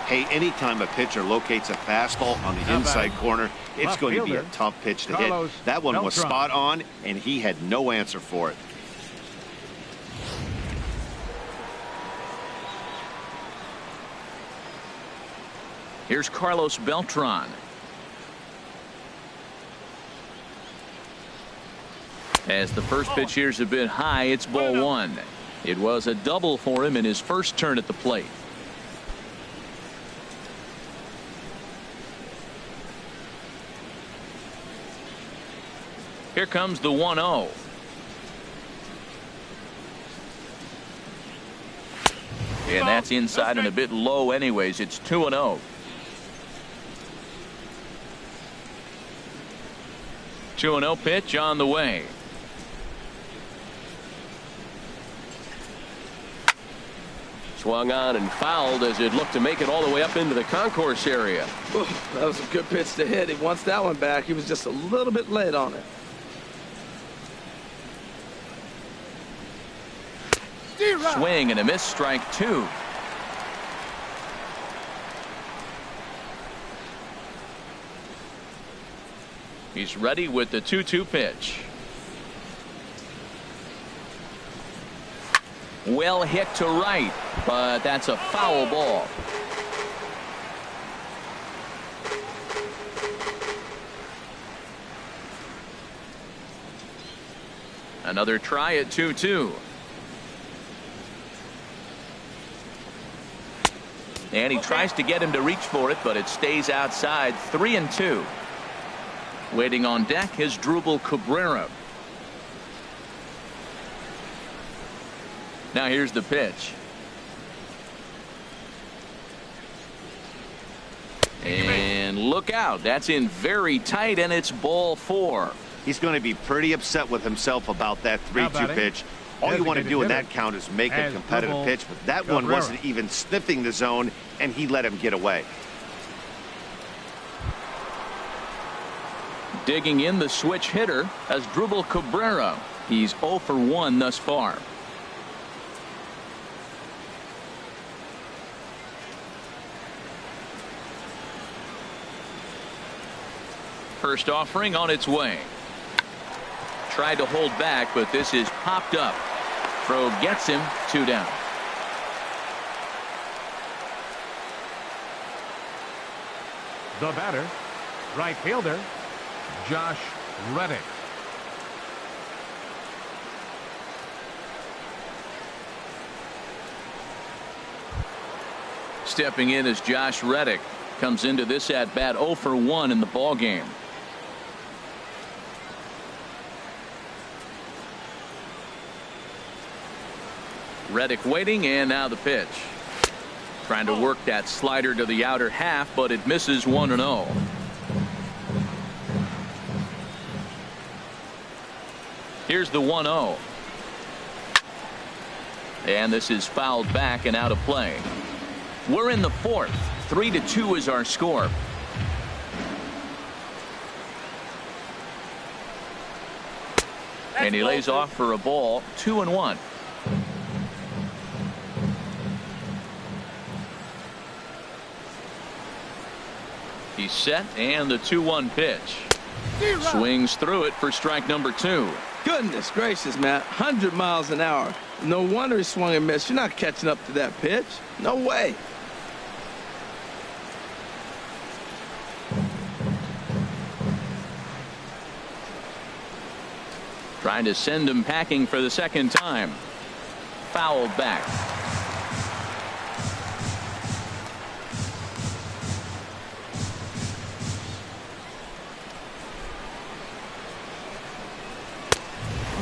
Hey, anytime a pitcher locates a fastball on the inside corner, it's going to be a tough pitch to hit. That one was spot on, and he had no answer for it. Here's Carlos Beltran. As the first pitch here's a bit high, it's ball one. It was a double for him in his first turn at the plate. Here comes the 1-0. And that's inside and a bit low anyways. It's 2-0. 2-0 pitch on the way. Swung on and fouled as it looked to make it all the way up into the concourse area. Oof, that was a good pitch to hit. He wants that one back. He was just a little bit late on it. Swing and a miss, strike two. He's ready with the 2-2 pitch. Well hit to right, but that's a foul ball. Another try at 2-2. And he tries to get him to reach for it, but it stays outside. 3-2. Waiting on deck is Drupal Cabrera. Now here's the pitch. And look out. That's in very tight, and it's ball four. He's going to be pretty upset with himself about that 3-2 pitch. All you want to do in that count is make a competitive pitch, but that one wasn't even sniffing the zone, and he let him get away. Digging in the switch hitter as Drupal Cabrera. He's 0 for 1 thus far. First offering on its way. Tried to hold back, but this is popped up. Throw gets him, 2 down. The batter, right fielder, Josh Reddick. Stepping in is Josh Reddick. Comes into this at bat 0 for 1 in the ball game. Reddick waiting, and now the pitch. Trying to work that slider to the outer half, but it misses 1-0. Here's the 1-0. And this is fouled back and out of play. We're in the fourth. 3-2 is our score. And he lays off for a ball. 2-1. He's set, and the 2-1 pitch. Swings through it for strike number 2. Goodness gracious, Matt. 100 miles an hour. No wonder he swung and missed. You're not catching up to that pitch. No way. Trying to send him packing for the second time. Fouled back.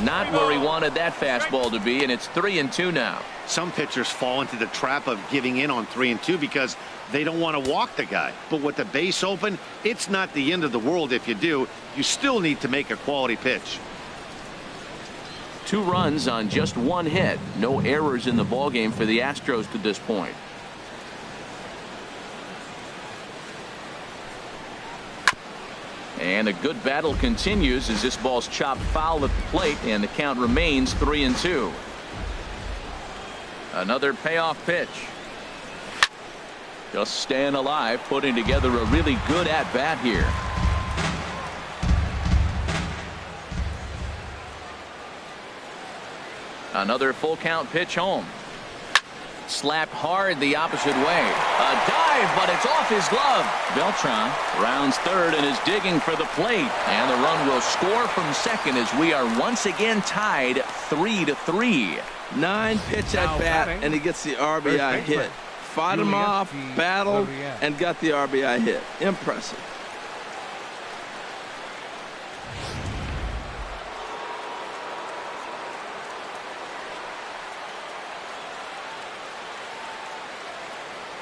Not where he wanted that fastball to be, and it's 3-2 now. Some pitchers fall into the trap of giving in on 3-2 because they don't want to walk the guy. But with the base open, it's not the end of the world if you do. You still need to make a quality pitch. 2 runs on just 1 hit. No errors in the ballgame for the Astros to this point. And a good battle continues as this ball's chopped foul at the plate, and the count remains 3-2. Another payoff pitch. Just staying alive, putting together a really good at-bat here. Another full count pitch home. Slapped hard the opposite way. A dive, but it's off his glove. Beltran rounds third and is digging for the plate. And the run will score from second as we are once again tied 3-3. 9 pitch at bat, and he gets the RBI hit. Fought him off, battled, and got the RBI hit. Impressive.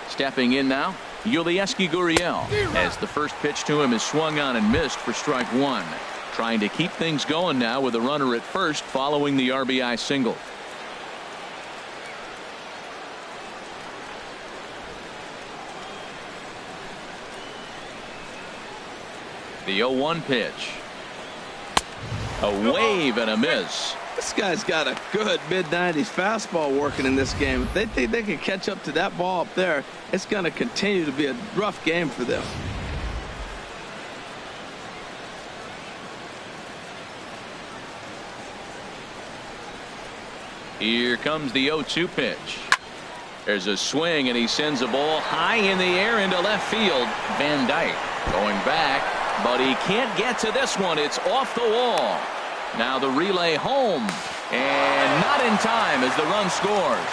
Stepping in now, Yulieski Gurriel, as the first pitch to him is swung on and missed for strike 1. Trying to keep things going now with a runner at first following the RBI single. The 0-1 pitch. A wave and a miss. This guy's got a good mid-90s fastball working in this game. If they think they can catch up to that ball up there, it's going to continue to be a rough game for them. Here comes the 0-2 pitch. There's a swing, and he sends a ball high in the air into left field. Van Dyke going back, but he can't get to this one. It's off the wall. Now the relay home, and not in time as the run scores.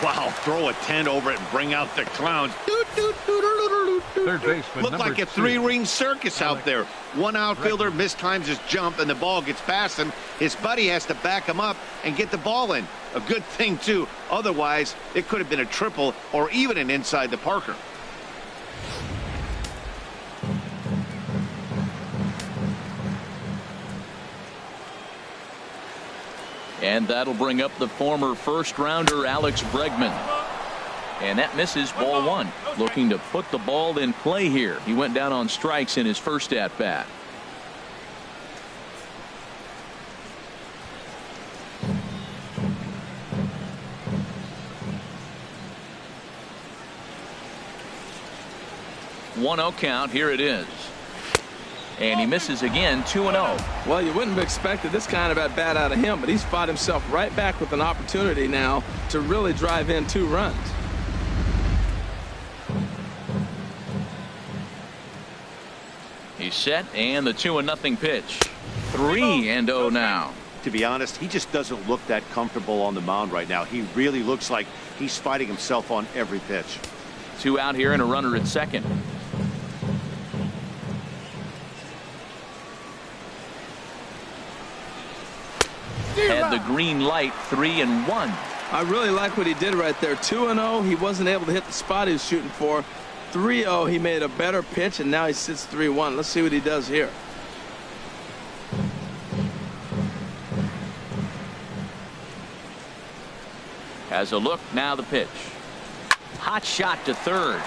Wow, throw a tent over it and bring out the clowns. Third baseman, Looked like a 3-ring circus out there. One outfielder mistimes his jump and the ball gets past him. His buddy has to back him up and get the ball in. A good thing too. Otherwise it could have been a triple or even an inside the Parker. And that'll bring up the former first-rounder Alex Bregman. And that misses ball 1. Looking to put the ball in play here. He went down on strikes in his first at-bat. One 0 count. Here it is. And he misses again. 2-0. Well, you wouldn't have expected this kind of at bat out of him, but he's fought himself right back with an opportunity now to really drive in 2 runs. He's set, and the 2-0 pitch. 3-0 now. To be honest, he just doesn't look that comfortable on the mound right now. He really looks like he's fighting himself on every pitch. 2 out here and a runner at second. Had the green light. 3-1. I really like what he did right there. 2-0. He wasn't able to hit the spot he was shooting for. 3-0. He made a better pitch, and now he sits 3-1. Let's see what he does here. Has a look. Now the pitch. Hot shot to third.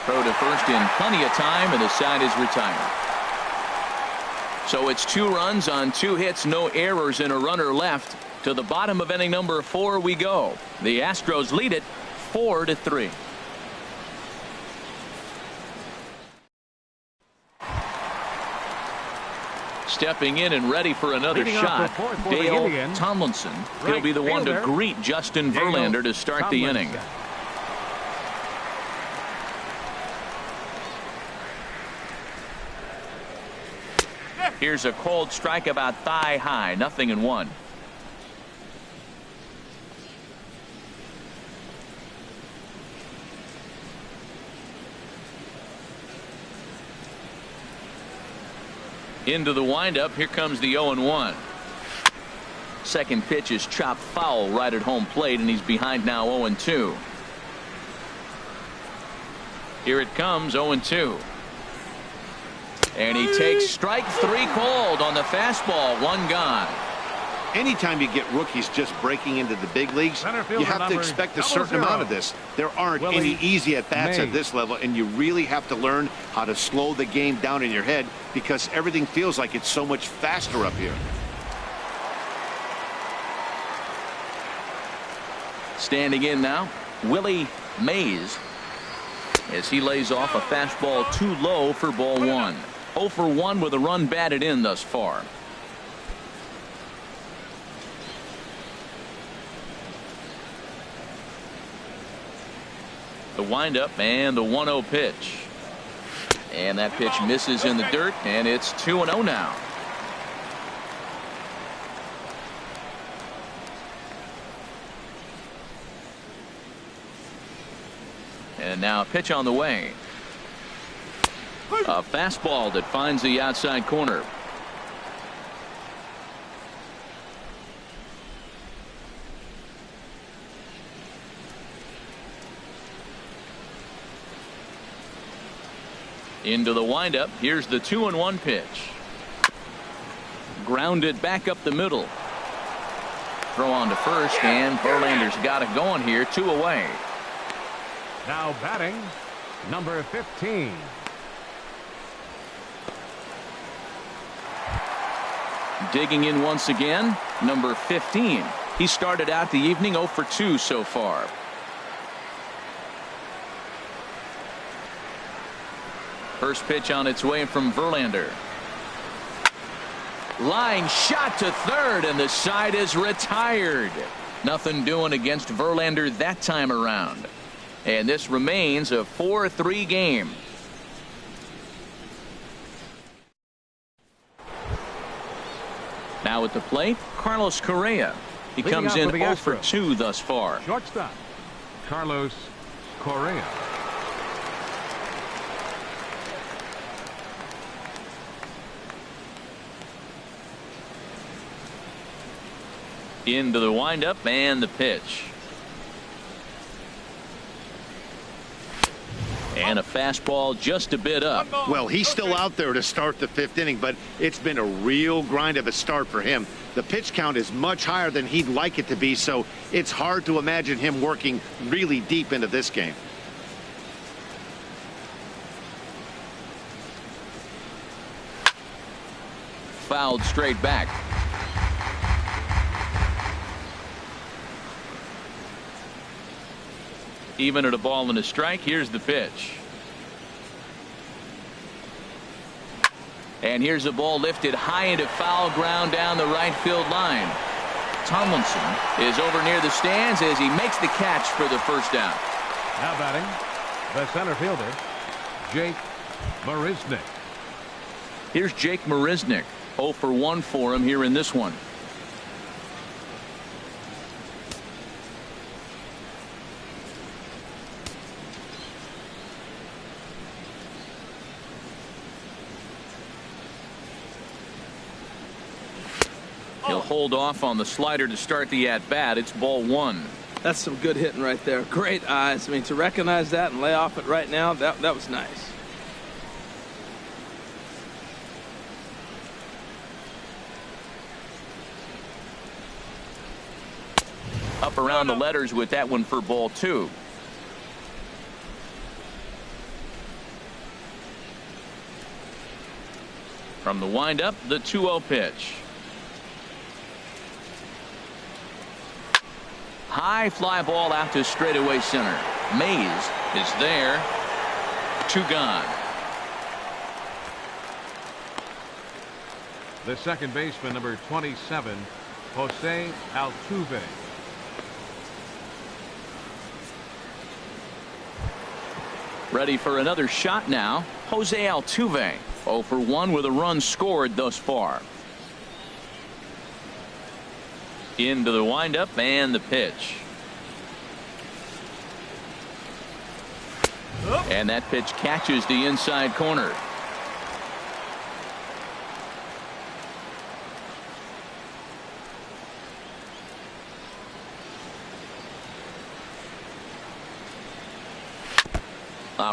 Throw to first in plenty of time, and the side is retired. So it's 2 runs on 2 hits, no errors, and a runner left. To the bottom of inning number 4 we go. The Astros lead it 4-3. Stepping in and ready for another shot, Dale Tomlinson. He'll be the one to greet Justin Verlander to start the inning. Here's a cold strike about thigh high. 0-1. Into the windup. Here comes the 0-1. Second pitch is chopped foul right at home plate, and he's behind now 0-2. Here it comes, 0-2. And he takes strike three called on the fastball. One gone. Anytime you get rookies just breaking into the big leagues, you have to expect a certain amount of this. There aren't any easy at-bats at this level, and you really have to learn how to slow the game down in your head because everything feels like it's so much faster up here. Standing in now, Willie Mays, as he lays off a fastball too low for ball one. 0 for 1 with a run batted in thus far. The windup and the 1-0 pitch. And that pitch misses in the dirt, and it's 2-0 now. And now a pitch on the way. A fastball that finds the outside corner. Into the windup. Here's the 2-1 pitch. Grounded back up the middle. Throw on to first, and Verlander's got it going here. 2 away. Now batting, number 15. Digging in once again, number 15. He started out the evening 0 for 2 so far. First pitch on its way from Verlander. Line shot to third, and the side is retired. Nothing doing against Verlander that time around. And this remains a 4-3 game. Now at the plate, Carlos Correa. He comes in 0 for 2 thus far. Shortstop, Carlos Correa. Into the windup and the pitch. And a fastball just a bit up. Well, he's still out there to start the 5th inning, but it's been a real grind of a start for him. The pitch count is much higher than he'd like it to be, so it's hard to imagine him working really deep into this game. Fouled straight back. Even at a ball and a strike. Here's the pitch. And here's a ball lifted high into foul ground down the right field line. Tomlinson is over near the stands as he makes the catch for the first out. Now batting, the center fielder, Jake Marisnick. Here's Jake Marisnick. 0 for 1 for him here in this one. He'll hold off on the slider to start the at-bat. It's ball 1. That's some good hitting right there. Great eyes. I mean, to recognize that and lay off it right now, that was nice. Up around the letters with that one for ball 2. From the windup, the 2-0 pitch. High fly ball out to straightaway center. Mays is there. 2 gone. The second baseman, number 27, Jose Altuve. Ready for another shot now. Jose Altuve. 0 for 1 with a run scored thus far. Into the windup and the pitch. And that pitch catches the inside corner.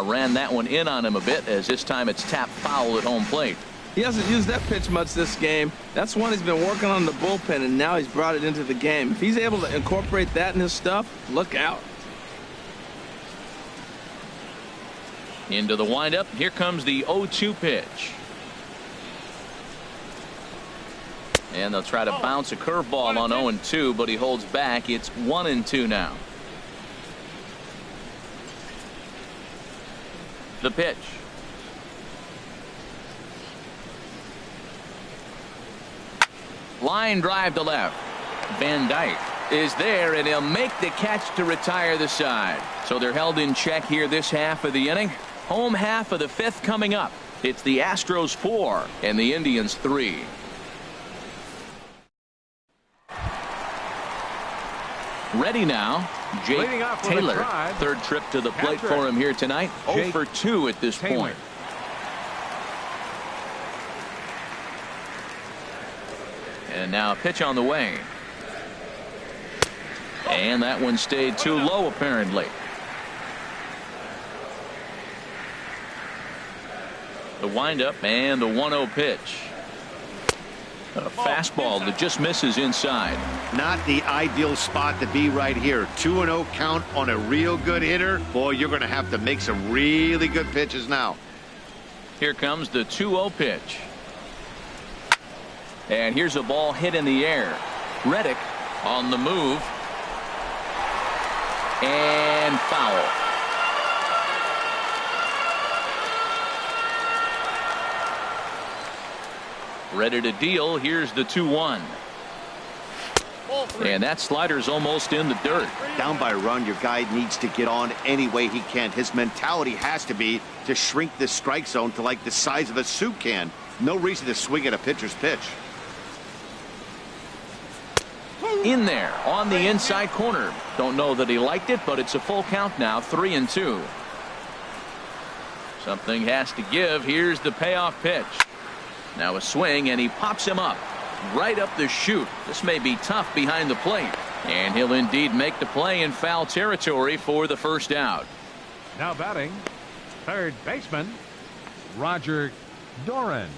Ran that one in on him a bit, as this time it's tapped foul at home plate. He hasn't used that pitch much this game. That's one he's been working on the bullpen, and now he's brought it into the game. If he's able to incorporate that in his stuff, look out. Into the windup. Here comes the 0-2 pitch. And they'll try to bounce a curveball on 0-2, but he holds back. It's 1-2 now. The pitch. Line drive to left. Van Dyke is there, and he'll make the catch to retire the side. So they're held in check here this half of the inning. Home half of the fifth coming up. It's the Astros 4 and the Indians 3. Ready now, Jake Taylor. Third trip to the plate for him here tonight. 0 for 2 at this point. And now a pitch on the way. And that one stayed too low, apparently. The windup and the 1-0 pitch. A fastball that just misses inside. Not the ideal spot to be right here. 2-0 count on a real good hitter. Boy, you're going to have to make some really good pitches now. Here comes the 2-0 pitch. And here's a ball hit in the air. Reddick on the move. And foul. Ready to deal. Here's the 2-1. And that slider's almost in the dirt. Down by a run, your guy needs to get on any way he can. His mentality has to be to shrink this strike zone to like the size of a soup can. No reason to swing at a pitcher's pitch. In there on the inside corner. Don't know that he liked it, but it's a full count now. 3-2. Something has to give. Here's the payoff pitch. Now a swing, and he pops him up right up the chute. This may be tough behind the plate, and he'll indeed make the play in foul territory for the first out. Now batting, third baseman Roger Doran.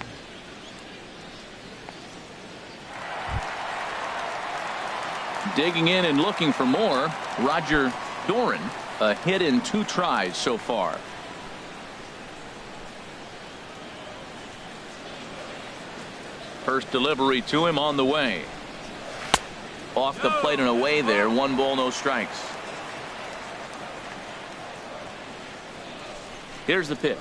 Digging in and looking for more. Roger Doran, a hit in 2 tries so far. First delivery to him on the way. Off the plate and away there. 1 ball, no strikes. Here's the pitch.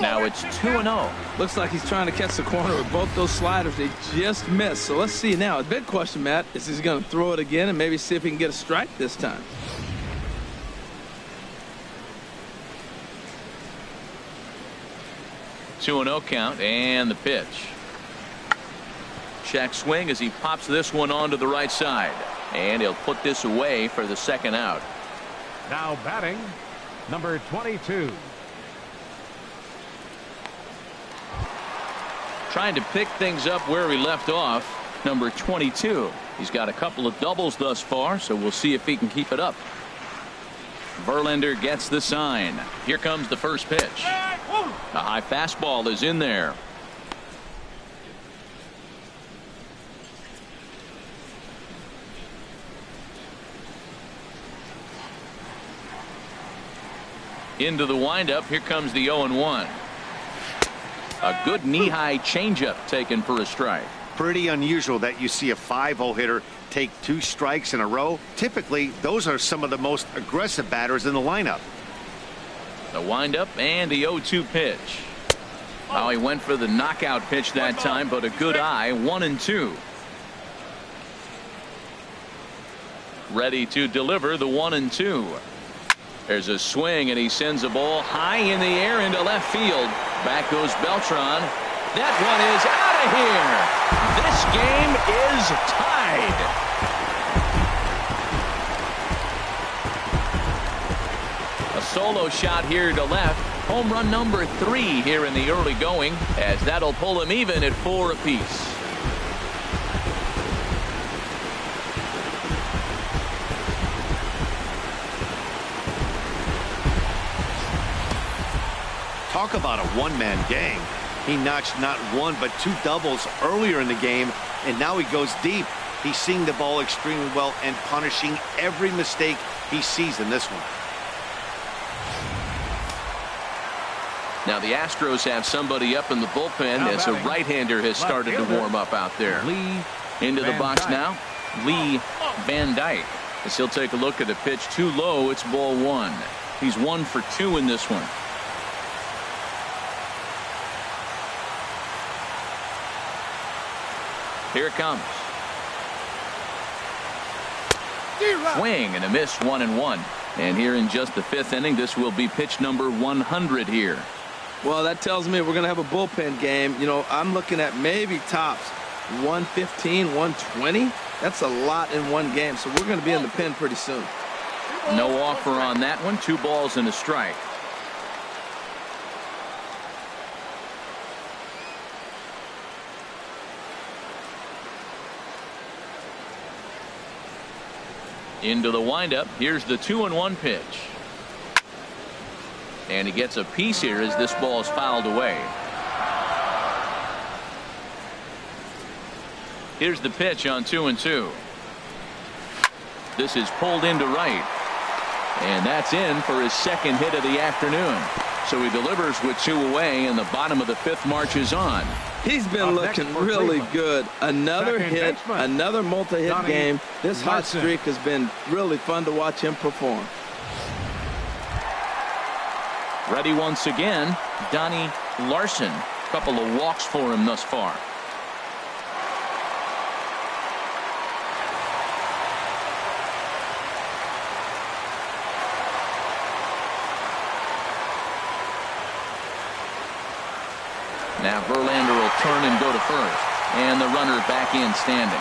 Now it's 2-0. Looks like he's trying to catch the corner with both those sliders. They just missed. So let's see now. The big question, Matt, is he's going to throw it again and maybe see if he can get a strike this time. Two 2-0 count, and the pitch. Check swing as he pops this one onto the right side, and he'll put this away for the second out. Now batting, number 22. Trying to pick things up where he left off. Number 22. He's got a couple of doubles thus far, so we'll see if he can keep it up. Verlander gets the sign. Here comes the first pitch. A high fastball is in there. Into the windup. Here comes the 0-1. A good knee-high changeup taken for a strike. Pretty unusual that you see a 5-0 hitter take 2 strikes in a row. Typically, those are some of the most aggressive batters in the lineup. The windup and the 0-2 pitch. Oh, he went for the knockout pitch that time, but a good eye. 1-2. Ready to deliver the 1-2. There's a swing, and he sends a ball high in the air into left field. Back goes Beltran. That one is out of here. This game is tied. A solo shot here to left. Home run number 3 here in the early going, as that'll pull him even at 4 apiece. Talk about a one-man gang. He notched not one but two doubles earlier in the game, and now he goes deep. He's seeing the ball extremely well and punishing every mistake he sees in this one. Now the Astros have somebody up in the bullpen as a right-hander has started to warm up out there. Into the box now, Lee Van Dyke. As he'll take a look at the pitch, too low. It's ball one. He's 1 for 2 in this one. Here it comes. Swing and a miss, 1-1. And here in just the 5th inning, this will be pitch number 100 here. Well, that tells me we're going to have a bullpen game. You know, I'm looking at maybe tops 115, 120. That's a lot in one game, so we're going to be in the pen pretty soon. No offer on that one. 2 balls and a strike. Into the windup. Here's the 2-1 pitch. And he gets a piece here as this ball is fouled away. Here's the pitch on 2-2. This is pulled into right. And that's in for his second hit of the afternoon. So he delivers with 2 away, and the bottom of the 5th marches on. He's been looking really good. Another hit, another multi-hit game. This hot streak has been really fun to watch him perform. Ready once again, Donnie Larson. A couple of walks for him thus far. Now Verlander will turn and go to first, and the runner back in standing.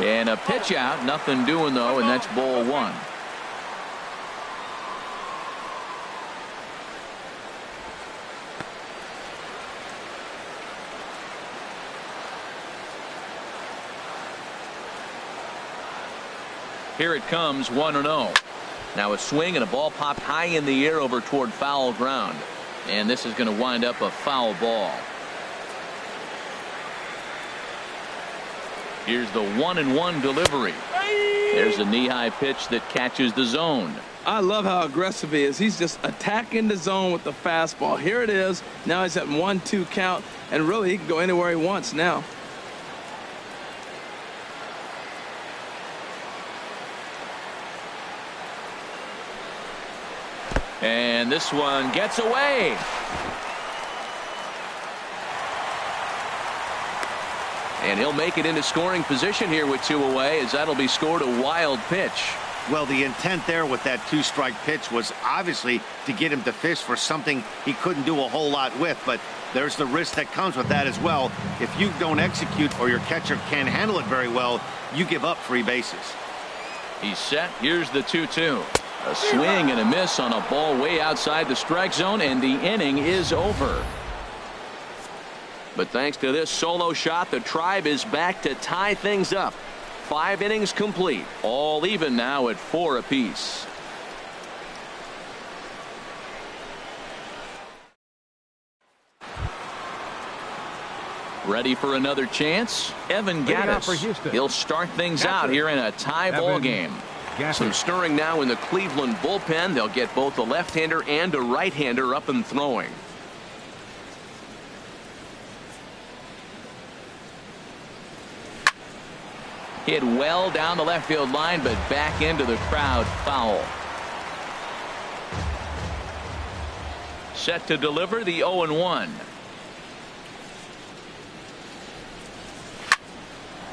And a pitch out, nothing doing though, and that's ball 1. Here it comes, 1-0. Now a swing and a ball popped high in the air over toward foul ground. And this is going to wind up a foul ball. Here's the 1-1 delivery. There's a knee-high pitch that catches the zone. I love how aggressive he is. He's just attacking the zone with the fastball. Here it is. Now he's at 1-2 count, and really he can go anywhere he wants now. And this one gets away. And he'll make it into scoring position here with 2 away, as that'll be scored a wild pitch. Well, the intent there with that 2-strike pitch was obviously to get him to fish for something he couldn't do a whole lot with, but there's the risk that comes with that as well. If you don't execute or your catcher can't handle it very well, you give up 3 bases. He's set. Here's the 2-2. A swing and a miss on a ball way outside the strike zone, and the inning is over. But thanks to this solo shot, the Tribe is back to tie things up. 5 innings complete, all even now at 4 apiece. Ready for another chance? Evan Gattis. He'll start things out here in a tie ball game. Some stirring now in the Cleveland bullpen. They'll get both a left-hander and a right-hander up and throwing. Hit well down the left field line, but back into the crowd, foul. Set to deliver the 0-1.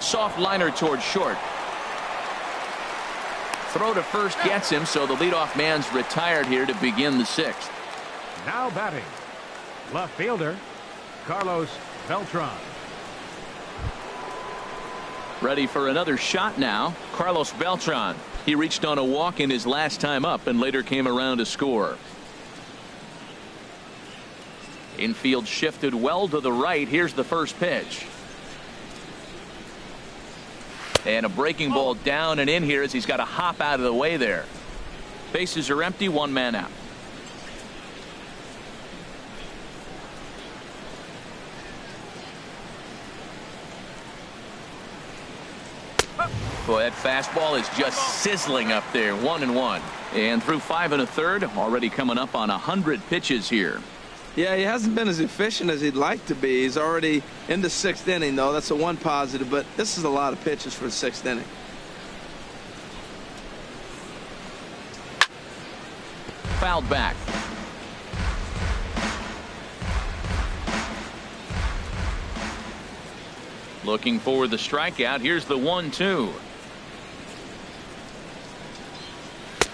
Soft liner towards short. Throw to first gets him, so the leadoff man's retired here to begin the 6th. Now batting, left fielder Carlos Beltran. Ready for another shot now. Carlos Beltran. He reached on a walk in his last time up and later came around to score. Infield shifted well to the right. Here's the first pitch. And a breaking ball down and in here as he's got to hop out of the way there. Bases are empty, one man out. Boy, that fastball is just sizzling up there. 1-1. And through 5 1/3, already coming up on 100 pitches here. Yeah, he hasn't been as efficient as he'd like to be. He's already in the 6th inning, though. That's a one positive, but this is a lot of pitches for the 6th inning. Fouled back. Looking for the strikeout. Here's the 1-2.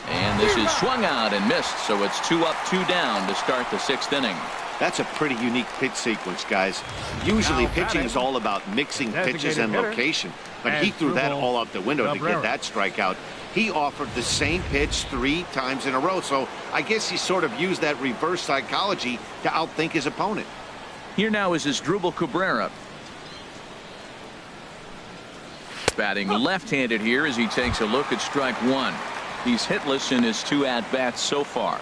And this is swung out and missed, so it's 2 up, 2 down to start the 6th inning. That's a pretty unique pitch sequence, guys. Usually pitching is all about mixing pitches and location, but he threw that all out the window to get that strikeout. He offered the same pitch 3 times in a row, so I guess he sort of used that reverse psychology to outthink his opponent. Here now is Asdrubal Cabrera. Batting left-handed here as he takes a look at strike 1. He's hitless in his 2 at-bats so far.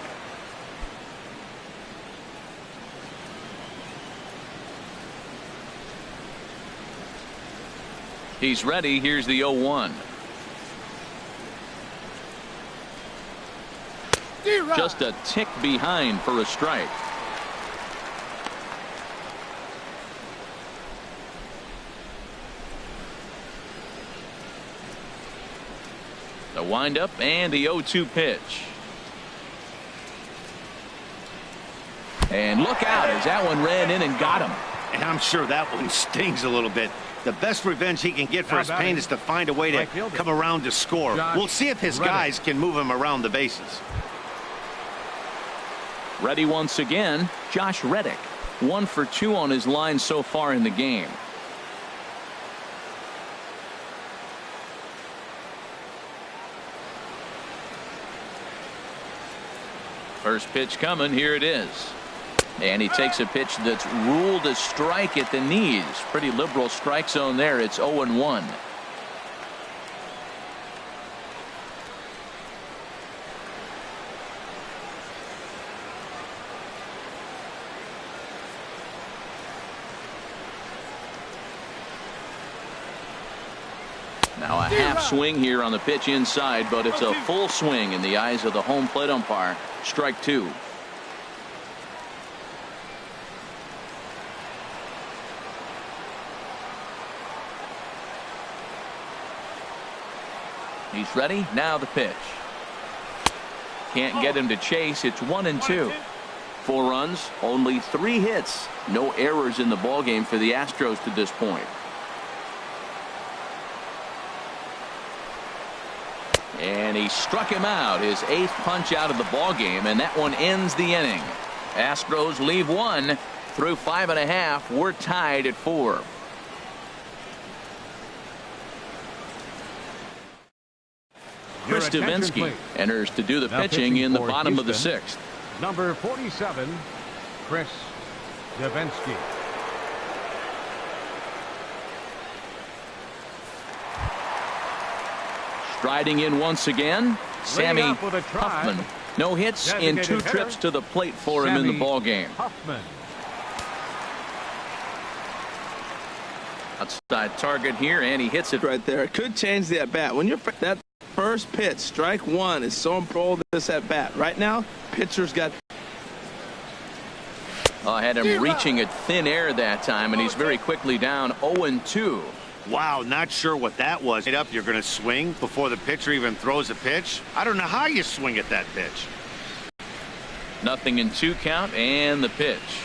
He's ready. Here's the 0-1. Just a tick behind for a strike. The windup and the 0-2 pitch. And look out as that one ran in and got him. And I'm sure that one stings a little bit. The best revenge he can get for his pain is to find a way to come around to score. We'll see if his guys can move him around the bases. Ready once again, Josh Reddick. 1 for 2 on his line so far in the game. First pitch coming. Here it is. And he takes a pitch that's ruled a strike at the knees. Pretty liberal strike zone there. It's 0-1. Now a half swing here on the pitch inside, but it's a full swing in the eyes of the home plate umpire. Strike 2. He's ready. Now the pitch. Can't get him to chase. It's 1-2. 4 runs, only 3 hits. No errors in the ballgame for the Astros to this point. And he struck him out, his 8th punch out of the ballgame, and that one ends the inning. Astros leave 1 through 5 1/2. We're tied at 4. Chris Davinsky enters to do the pitching in the bottom of the 6th. Number 47, Chris Davinsky. Striding in once again, Sammy Huffman. No hits in 2 trips to the plate for him in the ballgame. Outside target here, and he hits it right there. It could change the at-bat. When you're that first pitch, strike 1 is so important this at-bat. Right now, pitcher's got. Had him reaching at thin air that time, and he's very quickly down 0-2. Wow, not sure what that was. You're going to swing before the pitcher even throws a pitch. I don't know how you swing at that pitch. Nothing in 2 count, and the pitch.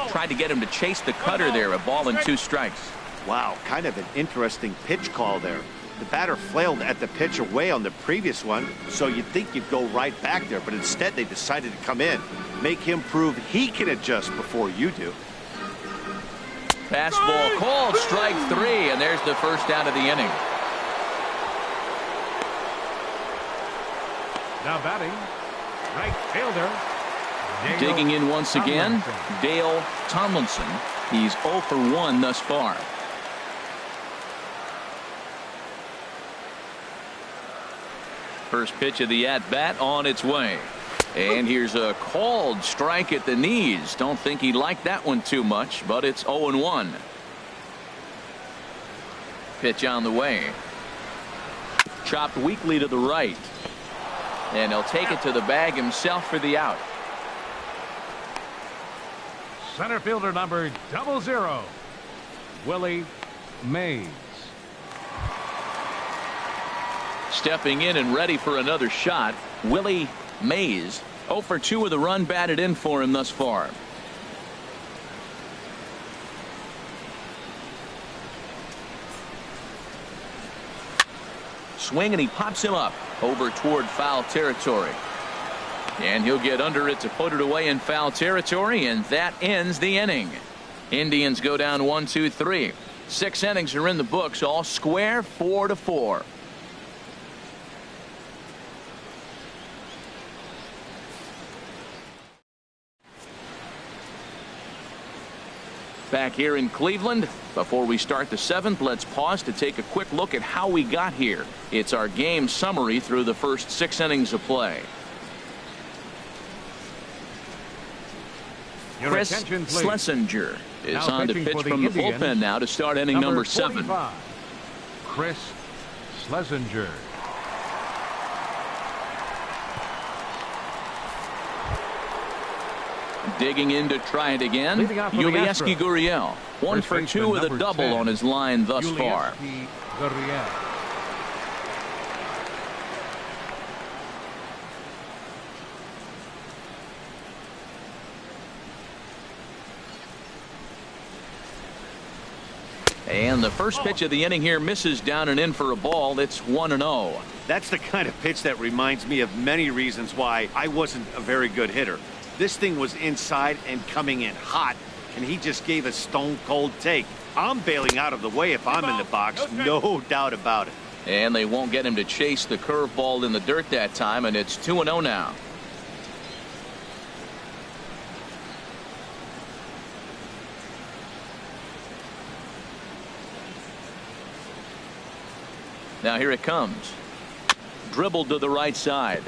Tried to get him to chase the cutter there. A ball and 2 strikes. Wow, kind of an interesting pitch call there. The batter flailed at the pitch away on the previous one, so you'd think you'd go right back there, but instead they decided to come in, make him prove he can adjust before you do. Fastball called, strike 3, and there's the first out of the inning. Now batting, right fielder. Digging in once again, Dale Tomlinson. He's 0 for 1 thus far. First pitch of the at-bat on its way. And here's a called strike at the knees. Don't think he liked that one too much, but it's 0-1. Pitch on the way. Chopped weakly to the right. And he'll take it to the bag himself for the out. Center fielder number 00, Willie Mays. Stepping in and ready for another shot, Willie Mays. 0 for 2 with a run batted in for him thus far. Swing and he pops him up over toward foul territory. And he'll get under it to put it away in foul territory, and that ends the inning. Indians go down 1-2-3. 6 innings are in the books, all square, 4-4. Back here in Cleveland, before we start the 7th, let's pause to take a quick look at how we got here. It's our game summary through the first 6 innings of play. Chris Schlesinger is on to pitch from the bullpen now to start inning number 7. Chris Schlesinger. Digging in to try it again. Yulieski Gurriel. 1 for 2 with a double 10 on his line thus far. And the first pitch of the inning here misses down and in for a ball. It's 1-0. That's the kind of pitch that reminds me of many reasons why I wasn't a very good hitter. This thing was inside and coming in hot, and he just gave a stone-cold take. I'm bailing out of the way if I'm in the box, no doubt about it. And they won't get him to chase the curveball in the dirt that time, and it's 2-0 now. Now here it comes. Dribbled to the right side.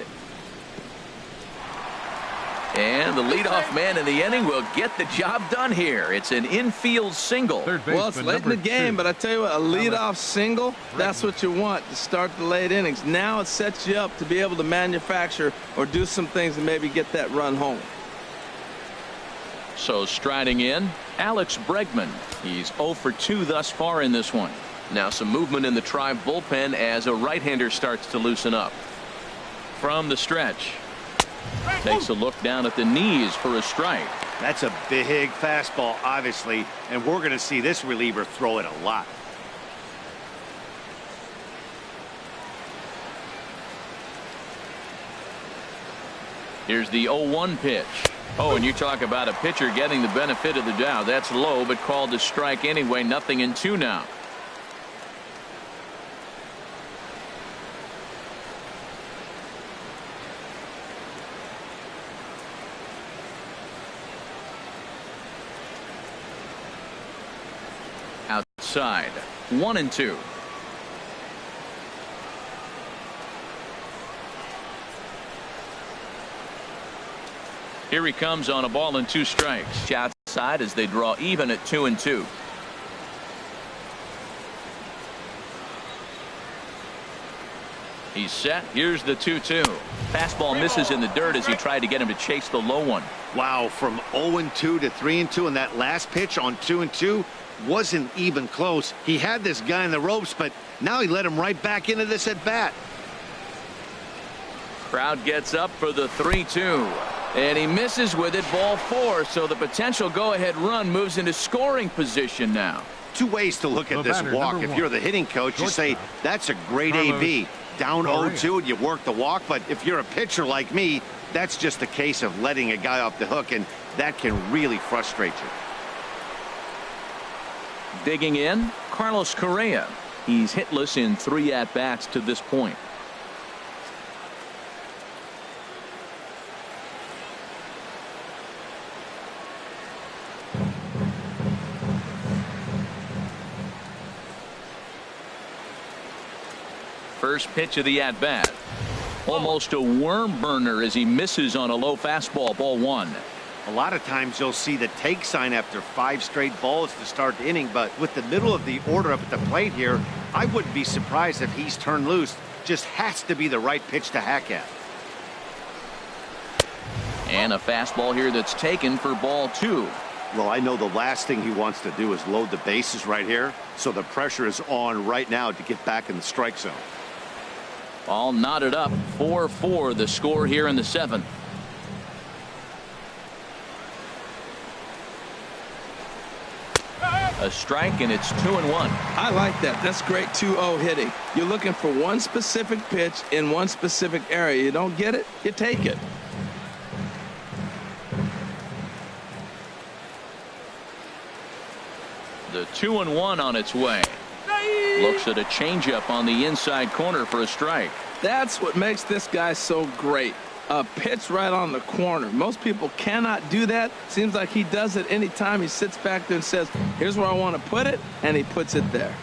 And the leadoff man in the inning will get the job done here. It's an infield single. Well, it's late in the game, but I tell you what, a leadoff single, that's what you want to start the late innings. Now it sets you up to be able to manufacture or do some things and maybe get that run home. So striding in, Alex Bregman. He's 0 for 2 thus far in this one. Now some movement in the Tribe bullpen as a right-hander starts to loosen up. From the stretch. Takes a look down at the knees for a strike. That's a big fastball, obviously, and we're going to see this reliever throw it a lot. Here's the 0-1 pitch. Oh, and you talk about a pitcher getting the benefit of the doubt. That's low, but called a strike anyway. Nothing in 2 now. Outside, 1-2. Here he comes on a ball and 2 strikes. Outside as they draw even at 2-2. He's set. Here's the 2-2. Fastball misses in the dirt as he tried to get him to chase the low one. Wow, from 0-2 to 3-2, and that last pitch on 2-2 wasn't even close. He had this guy in the ropes, but now he let him right back into this at bat. Crowd gets up for the 3-2, and he misses with it, ball 4. So the potential go-ahead run moves into scoring position now. 2 ways to look at this walk. If you're the hitting coach, you say that's a great AB. Down 0-2 and you work the walk, but if you're a pitcher like me, that's just a case of letting a guy off the hook, and that can really frustrate you. Digging in, Carlos Correa. He's hitless in 3 at-bats to this point. First pitch of the at-bat. Almost a worm burner as he misses on a low fastball. Ball 1. A lot of times you'll see the take sign after 5 straight balls to start the inning, but with the middle of the order up at the plate here, I wouldn't be surprised if he's turned loose. Just has to be the right pitch to hack at. And a fastball here that's taken for ball 2. Well, I know the last thing he wants to do is load the bases right here, so the pressure is on right now to get back in the strike zone. All knotted up. 4-4 the score here in the 7th. A strike, and it's 2-1. I like that. That's great 2-0 hitting. You're looking for one specific pitch in one specific area. You don't get it, you take it. The 2-1 on its way. Looks at a changeup on the inside corner for a strike. That's what makes this guy so great. A pitch right on the corner. Most people cannot do that. Seems like he does it anytime he sits back there and says, here's where I want to put it, and he puts it there.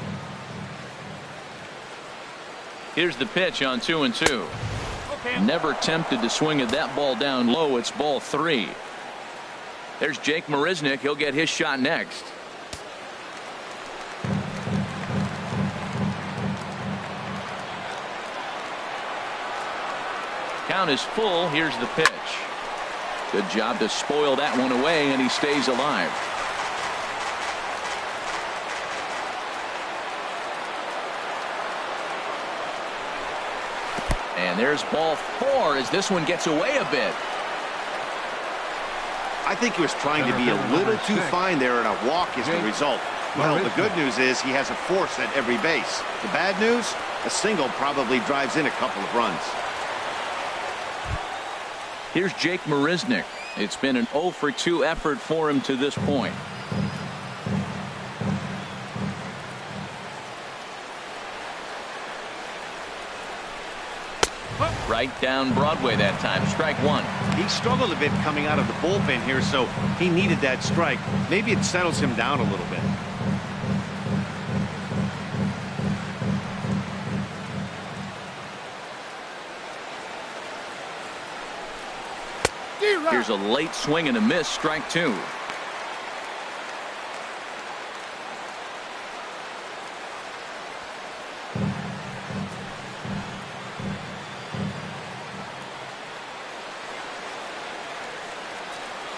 Here's the pitch on 2-2. Never tempted to swing at that ball down low. It's ball 3. There's Jake Marisnick. He'll get his shot next. Count is full. Here's the pitch. Good job to spoil that one away, and he stays alive. And there's ball 4 as this one gets away a bit. I think he was trying to be a little too fine there, and a walk is the result. Well, the good news is he has a force at every base. The bad news, a single probably drives in a couple of runs. Here's Jake Marisnick. It's been an 0-for-2 effort for him to this point. Right down Broadway that time. Strike 1. He struggled a bit coming out of the bullpen here, so he needed that strike. Maybe it settles him down a little bit. Here's a late swing and a miss. Strike 2.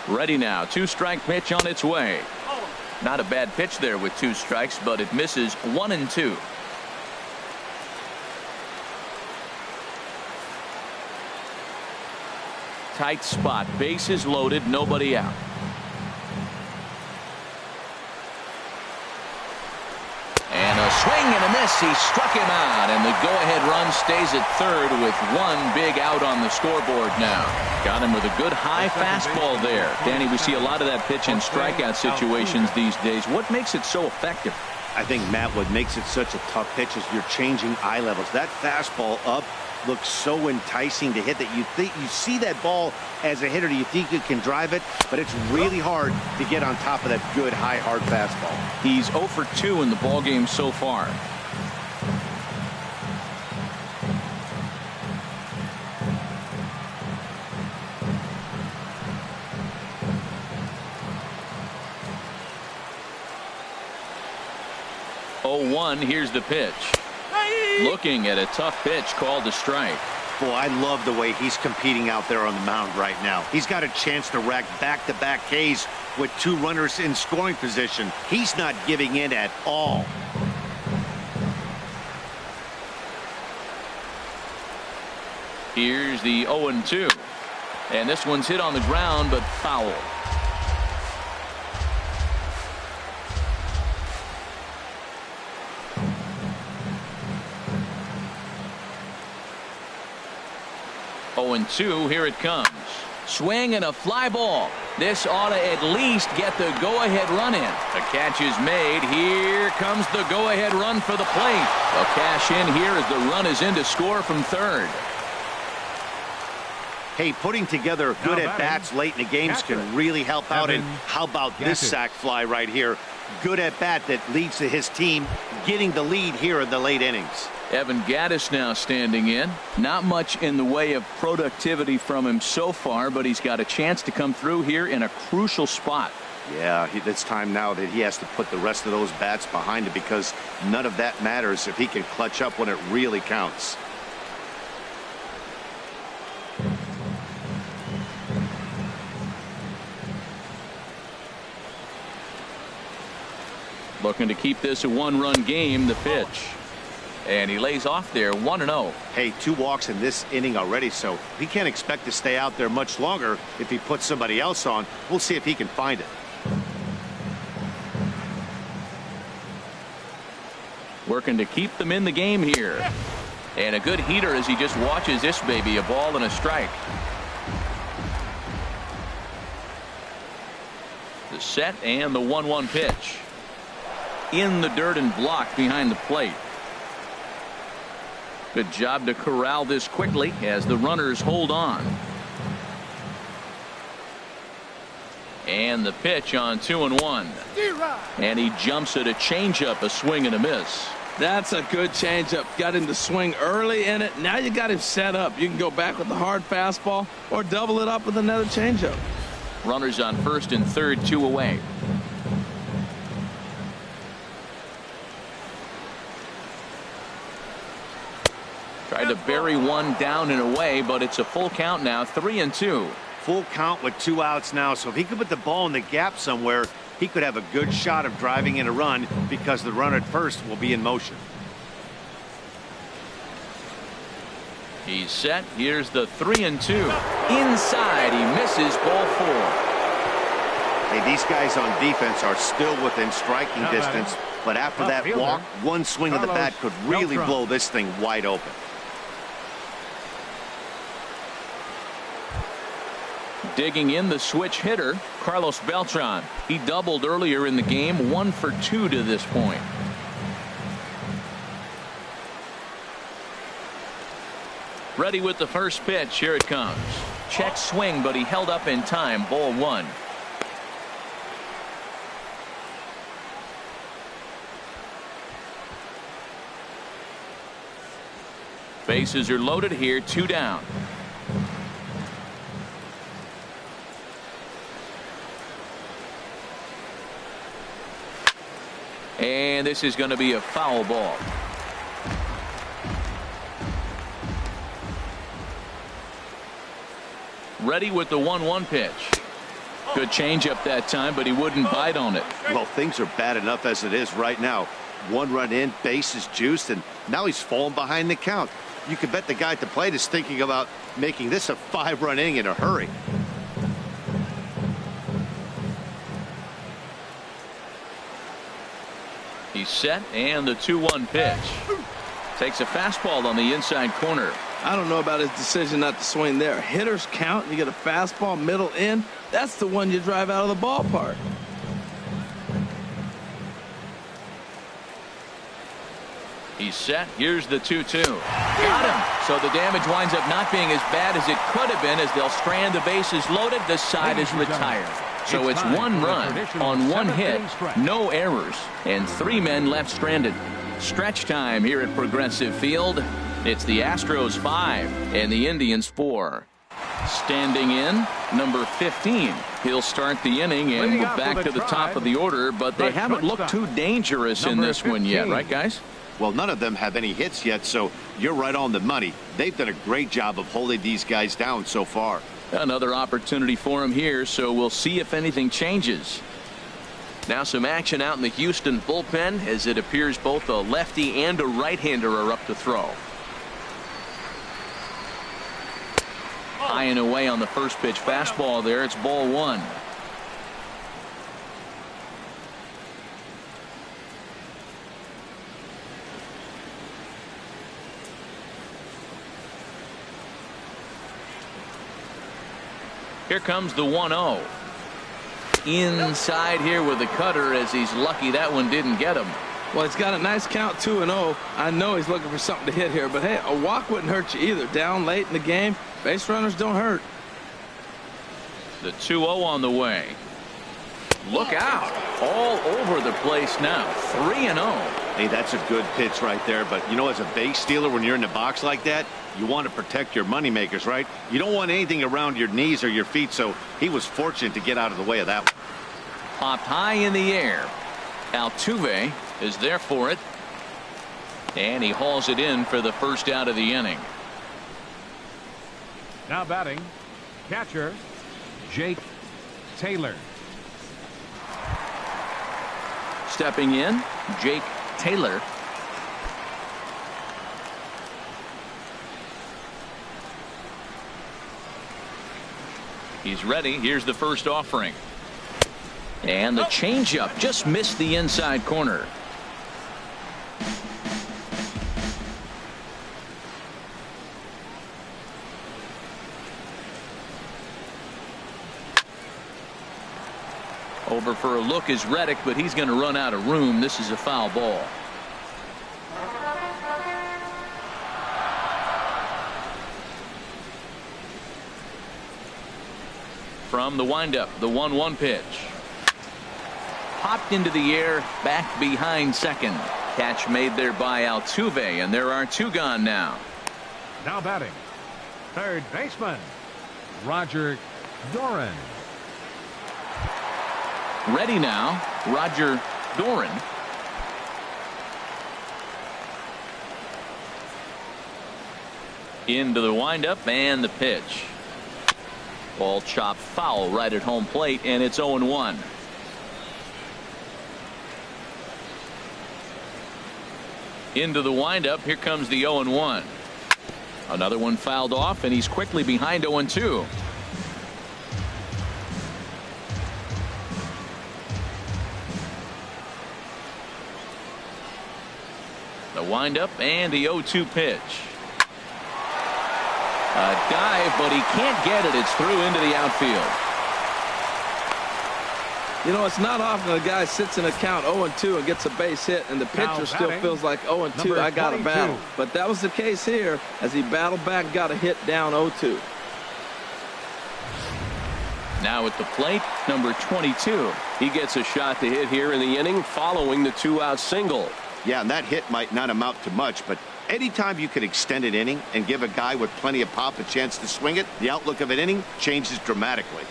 Ready now. 2-strike pitch on its way. Not a bad pitch there with 2 strikes, but it misses 1-2. Tight spot. Bases loaded. Nobody out. And a swing and a miss. He struck him out, and the go-ahead run stays at third with 1 big out on the scoreboard now. Got him with a good high fastball there. Danny, we see a lot of that pitch in strikeout situations these days. What makes it so effective? I think, Matt, what makes it such a tough pitch is you're changing eye levels. That fastball up looks so enticing to hit that you see that ball as a hitter, you think you can drive it, but it's really hard to get on top of that good high hard fastball. He's 0-for-2 in the ball game so far. Here's the pitch. Looking at a tough pitch called a strike. Boy, I love the way he's competing out there on the mound right now. He's got a chance to rack back-to-back Ks with 2 runners in scoring position. He's not giving in at all. Here's the 0-2. And this one's hit on the ground, but foul. And 2. Here it comes. Swing and a fly ball. This ought to at least get the go-ahead run in. The catch is made. Here comes the go-ahead run for the plate. They'll cash in here as the run is in to score from third. Hey, putting together good at-bats late in the games can really help out. And how about this sac fly right here? Good at-bat that leads to his team getting the lead here in the late innings. Evan Gaddis now standing in. Not much in the way of productivity from him so far, but he's got a chance to come through here in a crucial spot. Yeah, it's time now that he has to put the rest of those bats behind it, because none of that matters if he can clutch up when it really counts. Looking to keep this a one-run game. The pitch. And he lays off there, 1-0. Hey, 2 walks in this inning already, so he can't expect to stay out there much longer. If he puts somebody else on, we'll see if he can find it. Working to keep them in the game here. And a good heater as he just watches this baby. A ball and a strike. The set and the 1-1 pitch. In the dirt and blocked behind the plate. Good job to corral this quickly as the runners hold on. And the pitch on 2-1. And he jumps at a changeup, a swing and a miss. That's a good changeup. Got him to swing early in it. Now you got him set up. You can go back with the hard fastball or double it up with another changeup. Runners on first and third, 2 away. Tried to bury one down and away, but it's a full count now, 3-2. Full count with 2 outs now, so if he could put the ball in the gap somewhere, he could have a good shot of driving in a run, because the runner at first will be in motion. He's set. Here's the 3-2. Inside, he misses, ball 4. Hey, these guys on defense are still within striking distance, but after that walk, one swing of the bat could really blow this thing wide open. Digging in, the switch hitter, Carlos Beltran. He doubled earlier in the game, 1 for 2 to this point. Ready with the first pitch. Here it comes. Check swing, but he held up in time. Ball 1. Bases are loaded here, 2 down. And this is going to be a foul ball. Ready with the 1-1 pitch. Good changeup that time, but he wouldn't bite on it. Well, things are bad enough as it is right now. 1 run in, base is juiced, and now he's falling behind the count. You could bet the guy at the plate is thinking about making this a 5-run inning in a hurry. He's set, and the 2-1 pitch. Takes a fastball on the inside corner. I don't know about his decision not to swing there. Hitters count. You get a fastball middle in. That's the one you drive out of the ballpark. He's set. Here's the 2-2. Got him. So the damage winds up not being as bad as it could have been, as they'll strand the bases loaded. The side is retired. So it's 1 run on 1 hit, no errors, and 3 men left stranded. Stretch time here at Progressive Field. It's the Astros 5 and the Indians 4. Standing in, number 15. He'll start the inning and move back to the top of the order, but they haven't looked too dangerous in this one yet, right, guys? Well, none of them have any hits yet, so you're right on the money. They've done a great job of holding these guys down so far. Another opportunity for him here, so we'll see if anything changes. Now some action out in the Houston bullpen, as it appears both a lefty and a right-hander are up to throw. High and away on the first pitch fastball there. It's ball 1. Here comes the 1-0. Inside here with the cutter, as he's lucky that one didn't get him. Well, he's got a nice count, 2-0. I know he's looking for something to hit here, but hey, a walk wouldn't hurt you either. Down late in the game, base runners don't hurt. The 2-0 on the way. Look out. All over the place now. 3-0. Hey, that's a good pitch right there. But, you know, as a base stealer, when you're in the box like that, you want to protect your money makers, right? You don't want anything around your knees or your feet, so he was fortunate to get out of the way of that one. Popped high in the air. Altuve is there for it. And he hauls it in for the first out of the inning. Now batting, catcher, Jake Taylor. Stepping in, Jake Taylor. He's ready. Here's the first offering. And the changeup just missed the inside corner. Over for a look is Reddick, but he's going to run out of room. This is a foul ball. From the windup, the 1-1 pitch. Popped into the air, back behind second. Catch made there by Altuve, and there are two gone now. Now batting, third baseman, Roger Doran. Ready now, Roger Doran. Into the windup and the pitch. Ball chopped foul right at home plate, and it's 0-1. Into the windup. Here comes the 0-1. Another one fouled off, and he's quickly behind 0-2. The windup and the 0-2 pitch. A dive, but he can't get it. It's through into the outfield. You know, it's not often a guy sits in a count 0-2 and gets a base hit, and the pitcher still feels like 0-2. I got to battle. But that was the case here as he battled back and got a hit down 0-2. Now at the plate, number 22. He gets a shot to hit here in the inning following the 2-out single. Yeah, and that hit might not amount to much, but anytime you can extend an inning and give a guy with plenty of pop a chance to swing it, the outlook of an inning changes dramatically.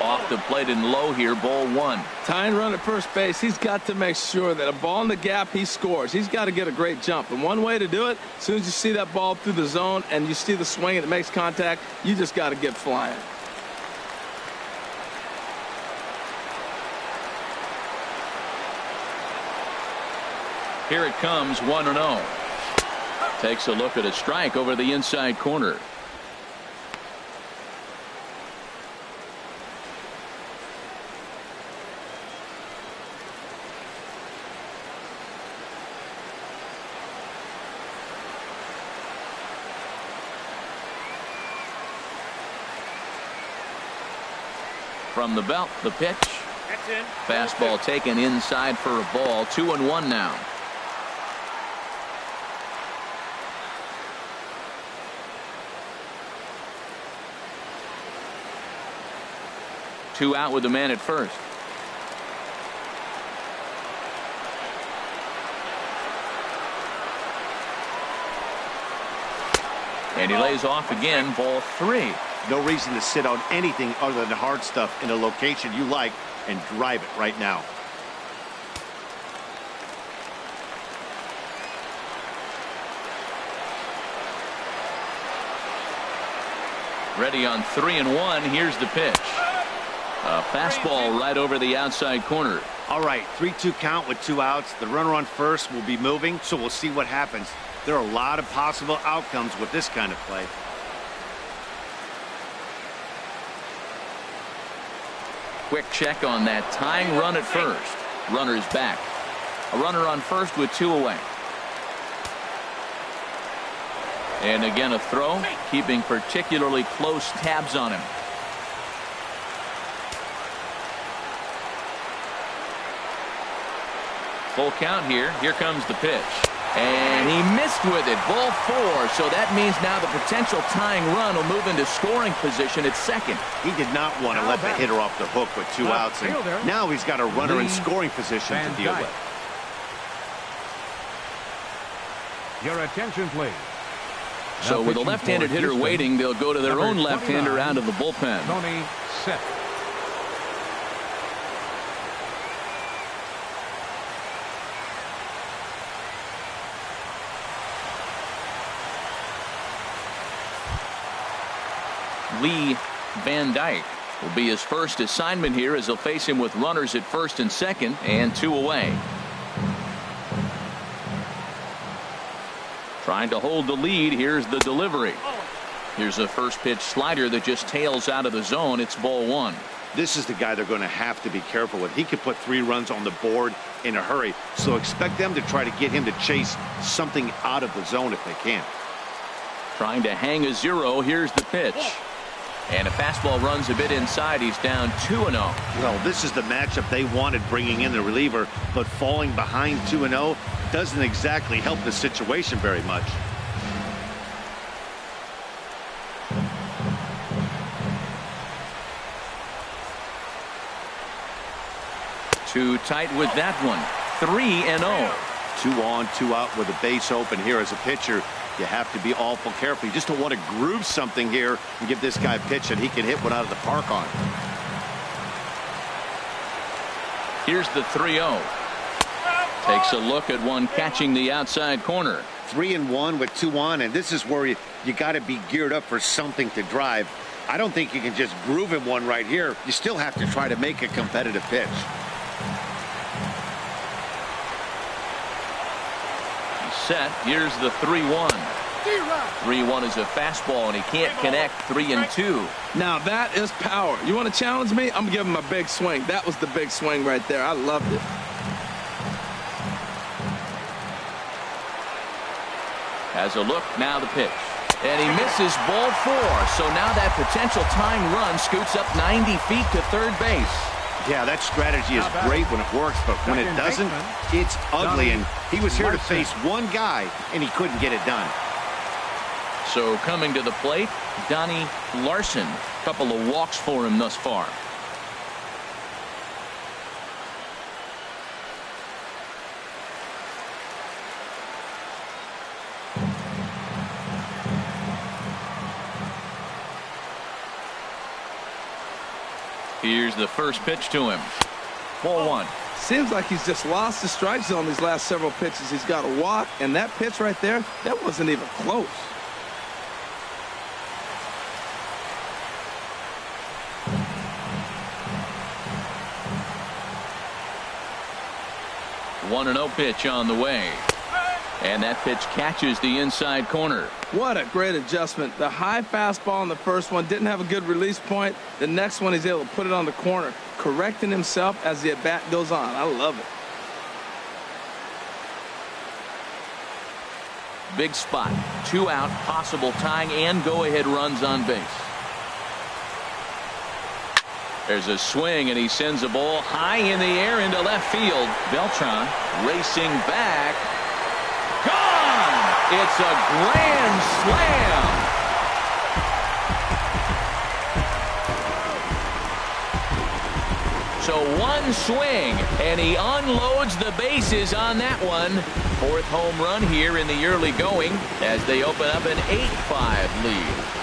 Off the plate and low here, ball one. Tying run at first base. He's got to make sure that a ball in the gap, he scores. He's got to get a great jump. And one way to do it, as soon as you see that ball through the zone and you see the swing and it makes contact, you just got to get flying. Here it comes, 1-0. Takes a look at a strike over the inside corner. From the belt, the pitch. Fastball taken inside for a ball. 2-1 now. Two out with the man at first. And he lays off again, ball three. No reason to sit on anything other than hard stuff in a location you like and drive it right now. Ready on 3-1. Here's the pitch. A fastball right over the outside corner. All right, 3-2 count with 2 outs. The runner on first will be moving, so we'll see what happens. There are a lot of possible outcomes with this kind of play. Quick check on that tying run at first. Runner's back. A runner on first with 2 away. And again a throw, keeping particularly close tabs on him. Full count here. Here comes the pitch. And he missed with it. Ball 4. So that means now the potential tying run will move into scoring position at second. He did not want to let the hitter off the hook with 2 outs. And now he's got a runner in scoring position to deal with. Your attention, please. So with a left-handed hitter waiting, they'll go to their own left-hander out of the bullpen. Tony Sipp. Lee Van Dyke will be his first assignment here as he'll face him with runners at first and second and 2 away. Trying to hold the lead. Here's the delivery. Here's a first pitch slider that just tails out of the zone. It's ball 1. This is the guy they're going to have to be careful with. He could put 3 runs on the board in a hurry. So expect them to try to get him to chase something out of the zone if they can. Trying to hang a 0. Here's the pitch. And a fastball runs a bit inside. He's down 2-0. Well, this is the matchup they wanted, bringing in the reliever, but falling behind 2-0 doesn't exactly help the situation very much. Too tight with that one. 3-0. 2 on, 2 out with a base open here. As a pitcher, you have to be awful careful. You just don't want to groove something here and give this guy a pitch that he can hit one out of the park on. Here's the 3-0. Takes a look at one catching the outside corner. 3-1 with 2 on, and this is where you got to be geared up for something to drive. I don't think you can just groove him one right here. You still have to try to make a competitive pitch. Set. Here's the 3-1. 3-1 is a fastball, and he can't connect. 3-2. Now that is power. You want to challenge me? I'm giving him a big swing. That was the big swing right there. I loved it. Has a look. Now the pitch. And he misses ball 4. So now that potential tying run scoots up 90 feet to third base. Yeah, that strategy is great when it works, but when it doesn't, it's ugly. And he was here to face one guy, and he couldn't get it done. So coming to the plate, Donnie Larson. A couple of walks for him thus far. Here's the first pitch to him. Ball 1. Seems like he's just lost the strike zone these last several pitches. He's got a walk, and that pitch right there, that wasn't even close. One 1-0 pitch on the way. And that pitch catches the inside corner. What a great adjustment. The high fastball in the first one didn't have a good release point. The next one he's able to put it on the corner, correcting himself as the at-bat goes on. I love it. Big spot. 2 out, possible tying and go-ahead runs on base. There's a swing, and he sends a ball high in the air into left field. Beltran racing back. Gone! It's a grand slam. So one swing, and he unloads the bases on that one. 4th home run here in the early going as they open up an 8-5 lead.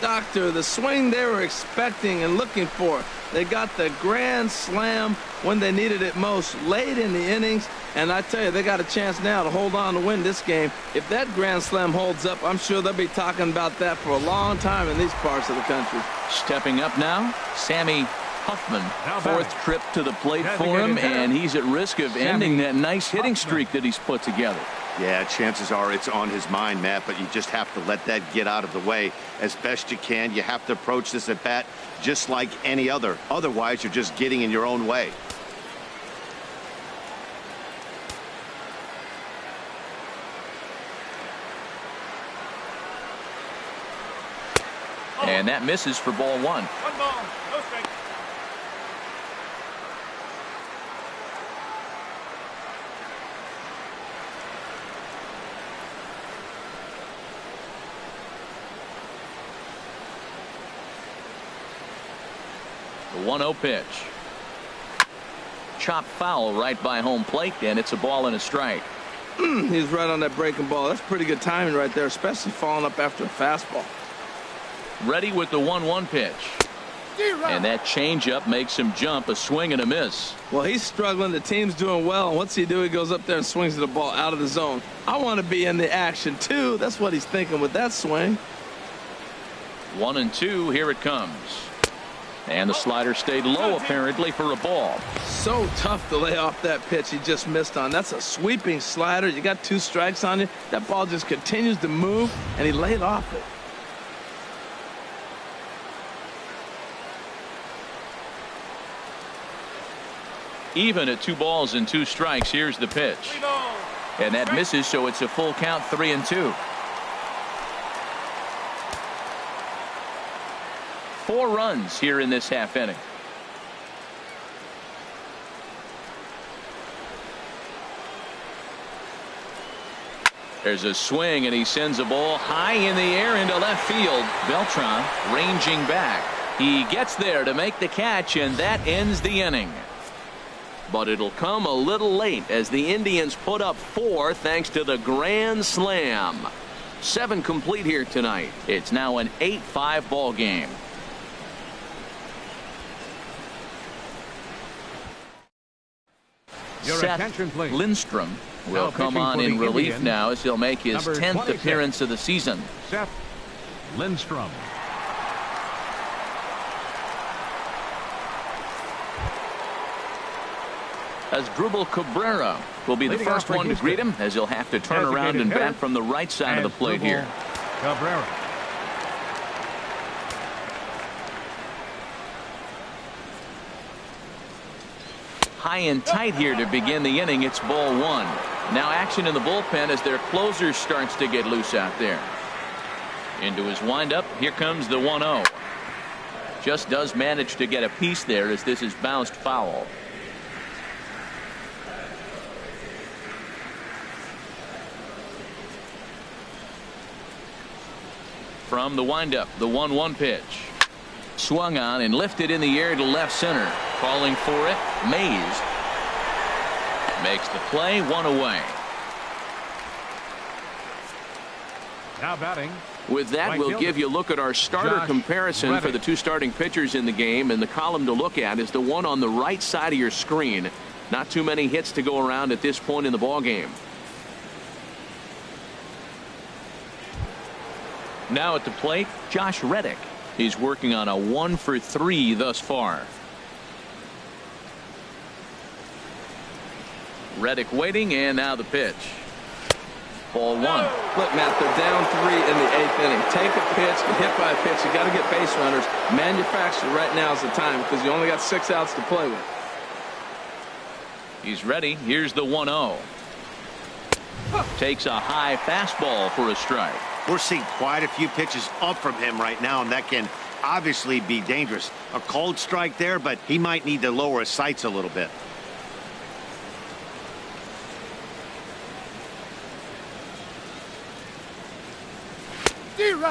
Doctor, the swing they were expecting and looking for. They got the grand slam when they needed it most, late in the innings, and I tell you, they got a chance now to hold on to win this game. If that grand slam holds up, I'm sure they'll be talking about that for a long time in these parts of the country. Stepping up now, Sammy Huffman. 4th trip to the plate for him, and he's at risk of ending that nice hitting streak that he's put together. Yeah, chances are it's on his mind, Matt, but you just have to let that get out of the way as best you can. You have to approach this at bat just like any other. Otherwise, you're just getting in your own way. And that misses for ball one. One ball, no strike. The 1-0 pitch. Chopped foul right by home plate, and it's a ball and a strike. He's right on that breaking ball. That's pretty good timing right there, especially following up after a fastball. Ready with the 1-1 pitch. And that changeup makes him jump. A swing and a miss. Well, he's struggling. The team's doing well. And what's he do? He goes up there and swings the ball out of the zone. I want to be in the action, too. That's what he's thinking with that swing. 1-2. Here it comes. And the slider stayed low, apparently, for a ball. So tough to lay off that pitch he just missed on. That's a sweeping slider. You got 2 strikes on you. That ball just continues to move, and he laid off it. Even at 2 balls and 2 strikes. Here's the pitch. And that misses, so it's a full count, 3-2. 4 runs here in this half inning. There's a swing, and he sends a ball high in the air into left field. Beltran ranging back. He gets there to make the catch, and that ends the inning. But it'll come a little late as the Indians put up 4 thanks to the grand slam. 7 complete here tonight. It's now an 8-5 ball game. Your Seth attention, please. Lindstrom will Now come pitching on for in the relief Indians, now as he'll make his number 10th 26. appearance of the season. Seth Lindstrom. Asdrubal Cabrera will be the Leading first off for one to Houston. greet him as he'll have to turn around and bat from the right side of the plate here. Cabrera. High and tight here to begin the inning. It's ball 1. Now action in the bullpen as their closer starts to get loose out there. Into his windup. Here comes the 1-0. Just does manage to get a piece there as this is bounced foul. From the windup, the 1-1 pitch. Swung on and lifted in the air to left center. Calling for it, Mays. Makes the play, 1 away. Now batting. With that, Right we'll fielder. give you a look at our starter Josh comparison for Reddick. the 2 starting pitchers in the game. And the column to look at is the one on the right side of your screen. Not too many hits to go around at this point in the ball game. Now at the plate, Josh Reddick. He's working on a 1 for 3 thus far. Reddick waiting, and now the pitch. Ball 1. Look, Matt, they're down 3 in the 8th inning. Take a pitch, get hit by a pitch. You got to get base runners. Manufacture right now is the time because you only got 6 outs to play with. He's ready. Here's the 1-0. Takes a high fastball for a strike. We're seeing quite a few pitches up from him right now, and that can obviously be dangerous. A cold strike there, but he might need to lower his sights a little bit.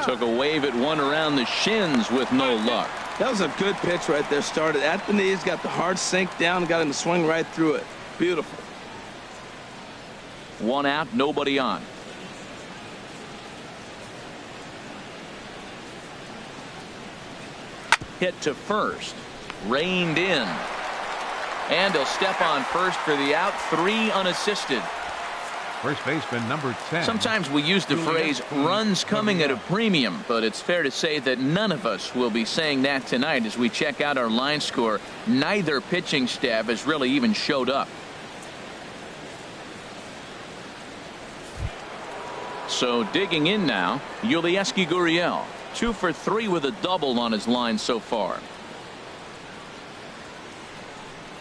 Took a wave at one around the shins with no luck. That was a good pitch right there. Started at the knees, got the hard sink down, got him to swing right through it. Beautiful. 1 out, nobody on. Hit to first. Reined in. And he'll step on first for the out. 3 unassisted. First baseman number 10. Sometimes we use the phrase runs coming at a premium, but it's fair to say that none of us will be saying that tonight as we check out our line score. Neither pitching staff has really even showed up. So digging in now, Yulieski Gurriel, 2 for 3 with a double on his line so far.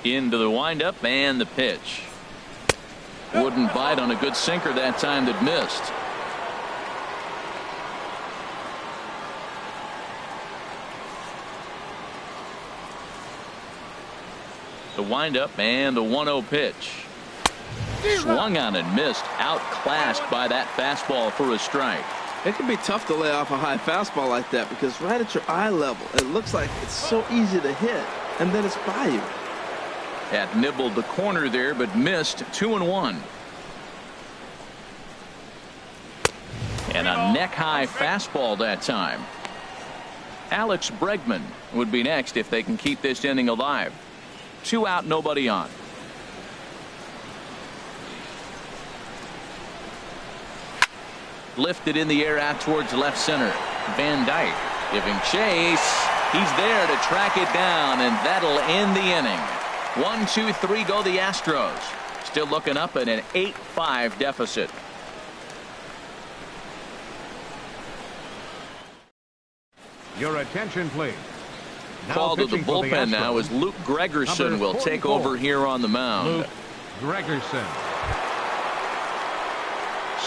Into the windup and the pitch. Wouldn't bite on a good sinker that time that missed. The windup and the 1-0 pitch. Swung on and missed. Outclassed by that fastball for a strike. It can be tough to lay off a high fastball like that because right at your eye level, it looks like it's so easy to hit, and then it's by you. That nibbled the corner there, but missed. 2-1. And a neck-high fastball that time. Alex Bregman would be next if they can keep this inning alive. 2 out, nobody on. Lifted in the air out towards left center. Van Dyke giving chase. He's there to track it down, and that'll end the inning. 1, 2, 3 go the Astros. Still looking up at an 8-5 deficit. Your attention, please. Call to the bullpen now as Luke Gregerson will take over here on the mound. Luke Gregerson.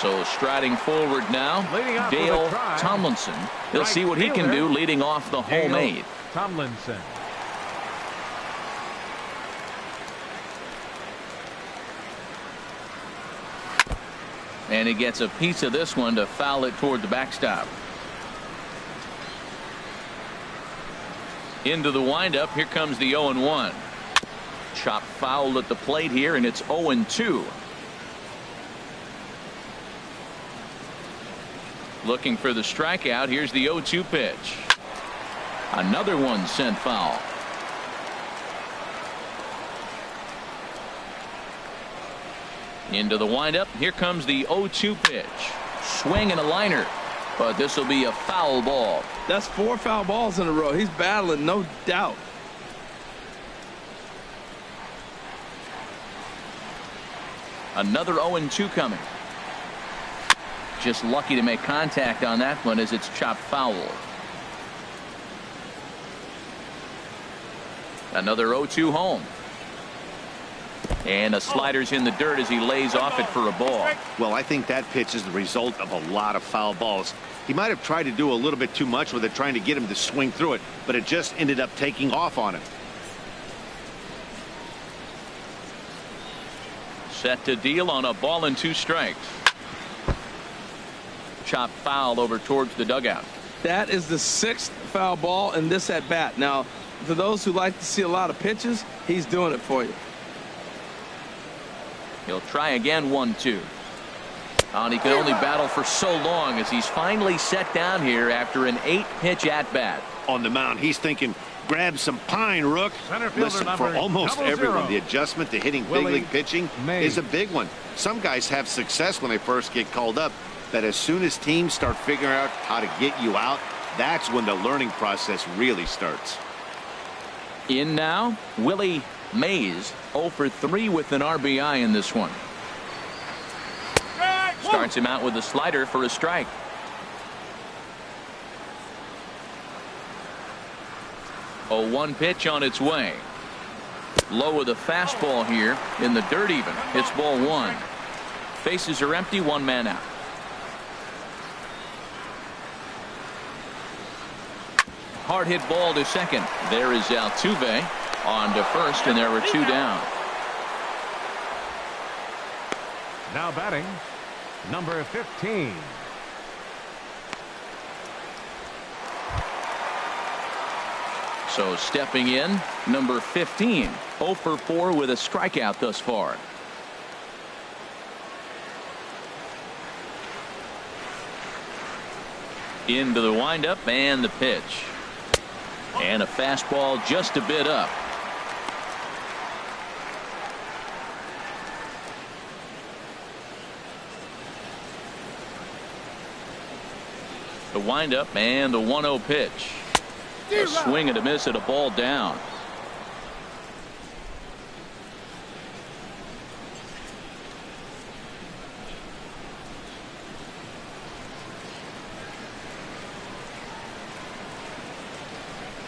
So striding forward now, Dale Tomlinson. He'll see what he can do leading off the home 8th. Tomlinson. And he gets a piece of this one to foul it toward the backstop. Into the windup. Here comes the 0-1. Chop foul at the plate here, and it's 0-2. Looking for the strikeout. Here's the 0-2 pitch. Another one sent foul. Into the windup. Here comes the 0-2 pitch. Swing and a liner. But this will be a foul ball. That's 4 foul balls in a row. He's battling, no doubt. Another 0-2 coming. Just lucky to make contact on that one as it's chopped foul. Another 0-2 home. And a slider's in the dirt as he lays off it for a ball. Well, I think that pitch is the result of a lot of foul balls. He might have tried to do a little bit too much with it, trying to get him to swing through it, but it just ended up taking off on him. Set to deal on a ball and 2 strikes. Chop foul over towards the dugout. That is the 6th foul ball in this at bat. Now, for those who like to see a lot of pitches, he's doing it for you. He'll try again. 1-2. And he can only battle for so long as he's finally set down here after an 8-pitch at bat. On the mound, he's thinking, grab some pine, Rook. Listen, for almost everyone, the adjustment to hitting big league pitching is a big one. Some guys have success when they first get called up, but as soon as teams start figuring out how to get you out, that's when the learning process really starts. In now, Willie Mays, 0 for 3 with an RBI in this one. Starts him out with a slider for a strike. A 1 pitch on its way. Low with a fastball here in the dirt even. It's ball 1. Bases are empty. 1 man out. Hard hit ball to second. There is Altuve on to first, and there were 2 down. Now batting, number 15. So stepping in, number 15. 0 for 4 with a strikeout thus far. Into the windup and the pitch. And a fastball just a bit up. The windup and the 1-0 pitch. A swing and a miss at a ball down.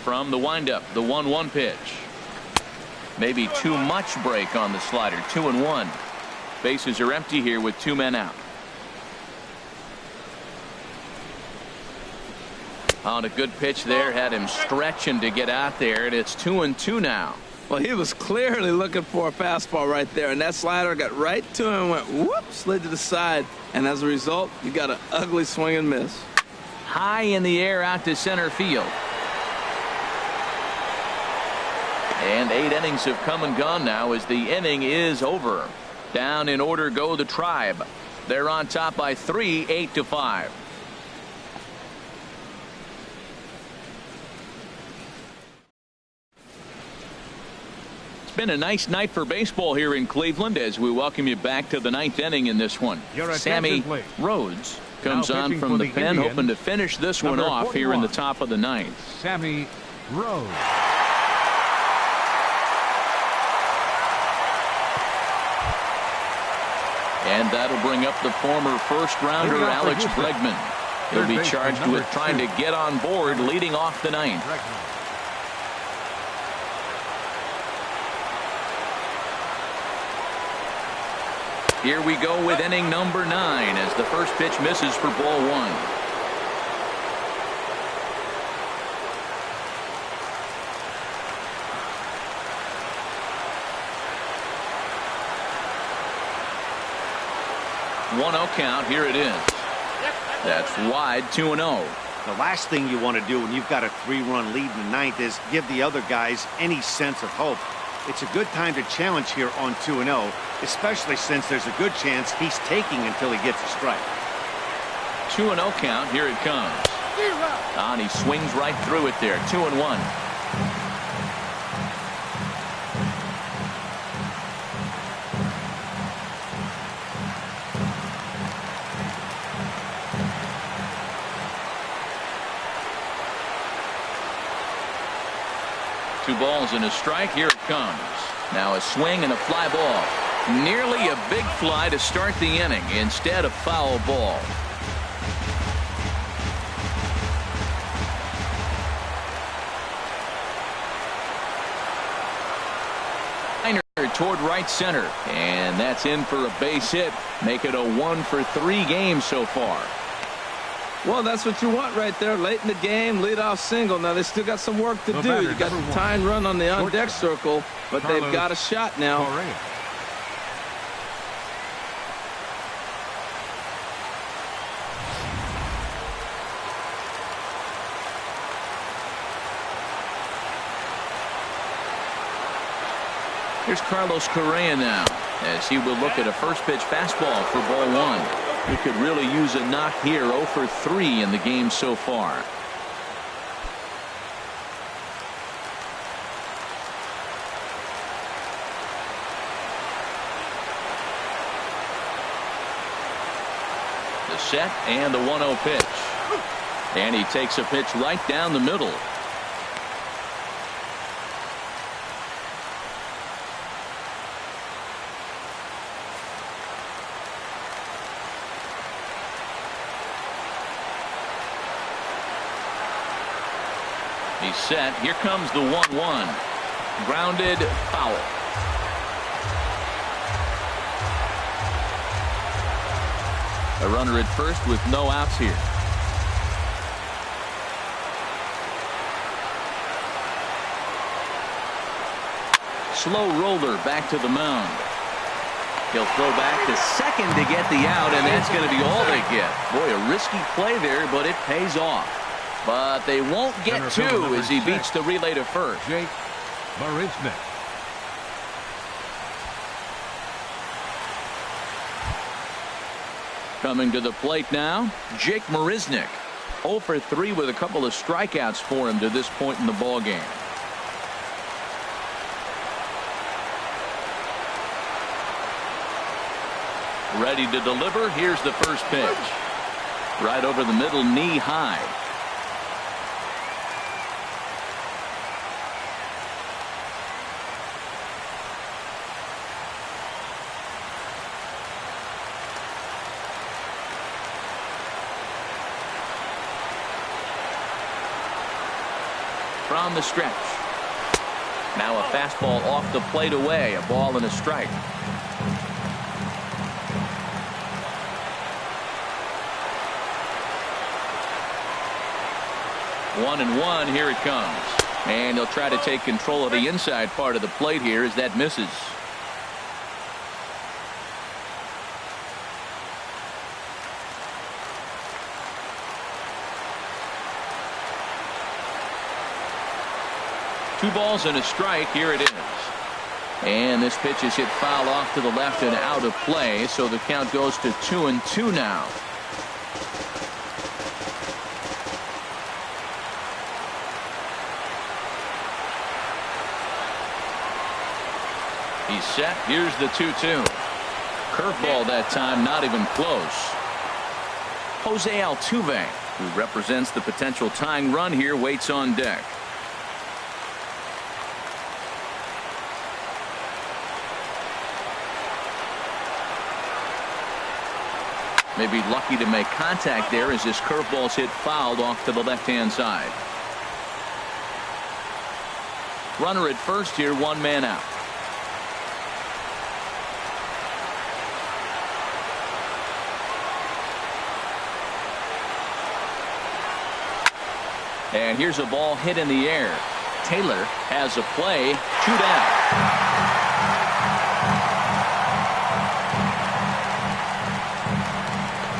from the windup. The 1-1 pitch. Maybe too much break on the slider. 2-1. Bases are empty here with 2 men out. On a good pitch there, had him stretching to get out there, and it's 2-2 now. Well, he was clearly looking for a fastball right there, and that slider got right to him and went whoop, slid to the side, and as a result, you got an ugly swing and miss. High in the air out to center field. And 8 innings have come and gone now as the inning is over. Down in order go the Tribe. They're on top by 3, 8-5. Been a nice night for baseball here in Cleveland as we welcome you back to the 9th inning in this one. Sammy Rhodes comes on from the pen, hoping to finish this one off here in the top of the 9th. Sammy Rhodes. And that'll bring up the former first rounder Alex Bregman. He'll be charged with trying to get on board leading off the 9th. Here we go with inning number 9 as the first pitch misses for ball 1. One 0 count. Here it is. That's wide. 2-0. The last thing you want to do when you've got a 3-run lead in the 9th is give the other guys any sense of hope. It's a good time to challenge here on 2-0, especially since there's a good chance he's taking until he gets a strike. 2-0 count. Here it comes. And he swings right through it there. 2-1. Two balls and a strike. Here it comes. Now a swing and a fly ball. Nearly a big fly to start the inning. Instead, a foul ball. Toward right center, and that's in for a base hit. Make it a 1-for-3 game so far. Well, that's what you want right there. Late in the game, leadoff single. Now they still got some work to do. You got the tying run on the on-deck circle, but they've got a shot now. Here's Carlos Correa now as he will look at a first pitch fastball for ball 1. He could really use a knock here. 0-for-3 in the game so far. The set and the 1-0 pitch. And he takes a pitch right down the middle. He's set. Here comes the 1-1. Grounded, foul. A runner at first with no outs here. Slow roller back to the mound. He'll throw back to second to get the out, and that's going to be all they get. Boy, a risky play there, but it pays off. But they won't get two as he beats the relay to first. Jake Marisnick. Coming to the plate now, Jake Marisnick. 0-for-3 with a couple of strikeouts for him to this point in the ball game. Ready to deliver. Here's the first pitch. Right over the middle, knee high. from the stretch. Now a fastball off the plate away. A ball and a strike. 1-1. Here it comes. And he'll try to take control of the inside part of the plate here as that misses. Two balls and a strike. Here it is. And this pitch is hit foul off to the left and out of play. So the count goes to 2-2 now. He's set. Here's the 2-2. Curveball that time, not even close. Jose Altuve, who represents the potential tying run here, waits on deck. Maybe lucky to make contact there as this curveball's hit fouled off to the left-hand side. Runner at first here, one man out. And here's a ball hit in the air. Taylor has a play. 2 down.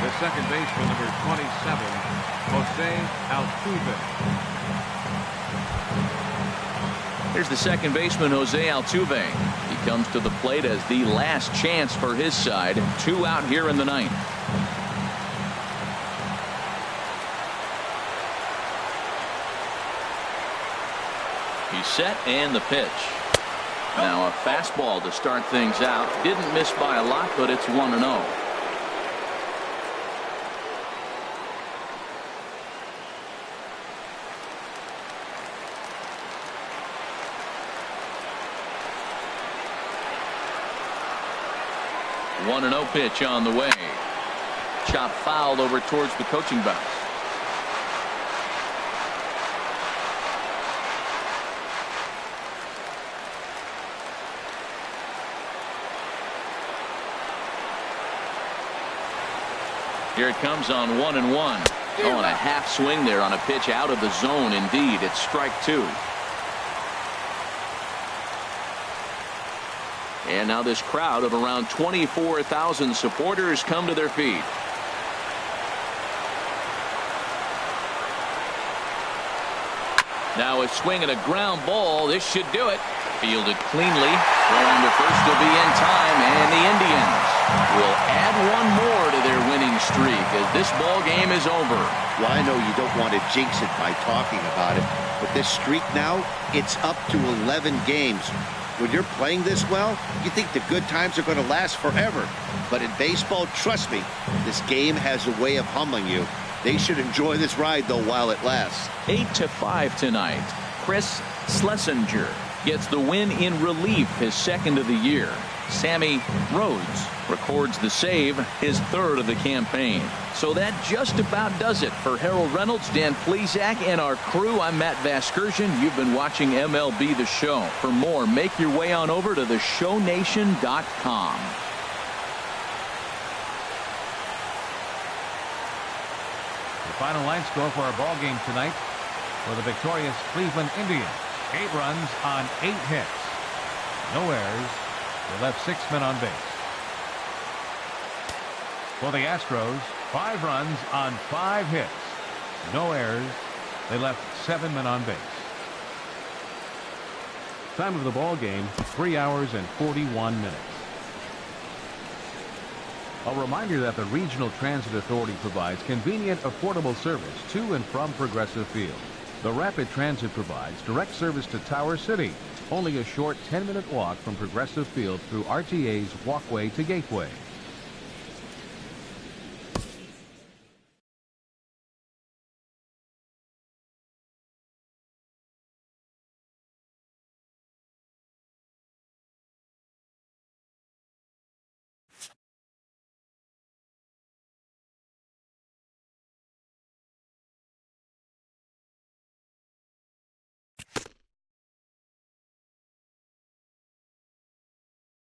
The second baseman, number 27, Jose Altuve. Here's the second baseman, Jose Altuve. He comes to the plate as the last chance for his side. 2 out here in the ninth. He's set and the pitch. Now a fastball to start things out. Didn't miss by a lot, but it's 1-0. One and 0 pitch on the way. Chop fouled over towards the coaching box. Here it comes on 1-1. Oh, and a half swing there on a pitch out of the zone. Indeed, it's strike 2. And now this crowd of around 24,000 supporters come to their feet. Now a swing and a ground ball. This should do it. Fielded cleanly. Throwing to first will be in time, and the Indians will add one more to their winning streak as this ball game is over. Well, I know you don't want to jinx it by talking about it, but this streak now, it's up to 11 games. When you're playing this well, you think the good times are going to last forever. But in baseball, trust me, this game has a way of humbling you. They should enjoy this ride, though, while it lasts. 8-5 tonight. Chris Schlesinger gets the win in relief, his second of the year. Sammy Rhodes records the save, his third of the campaign. So that just about does it for Harold Reynolds, Dan Plesac, and our crew. I'm Matt Vasgersian. You've been watching MLB The Show. For more, make your way on over to theshownation.com. The final line score for our ball game tonight for the victorious Cleveland Indians. 8 runs on 8 hits. No errors. They left 6 men on base. For the Astros, 5 runs on 5 hits. No errors. They left 7 men on base. Time of the ball game, 3 hours and 41 minutes. A reminder that the Regional Transit Authority provides convenient, affordable service to and from Progressive Field. The Rapid Transit provides direct service to Tower City, only a short 10-minute walk from Progressive Field through RTA's Walkway to Gateway.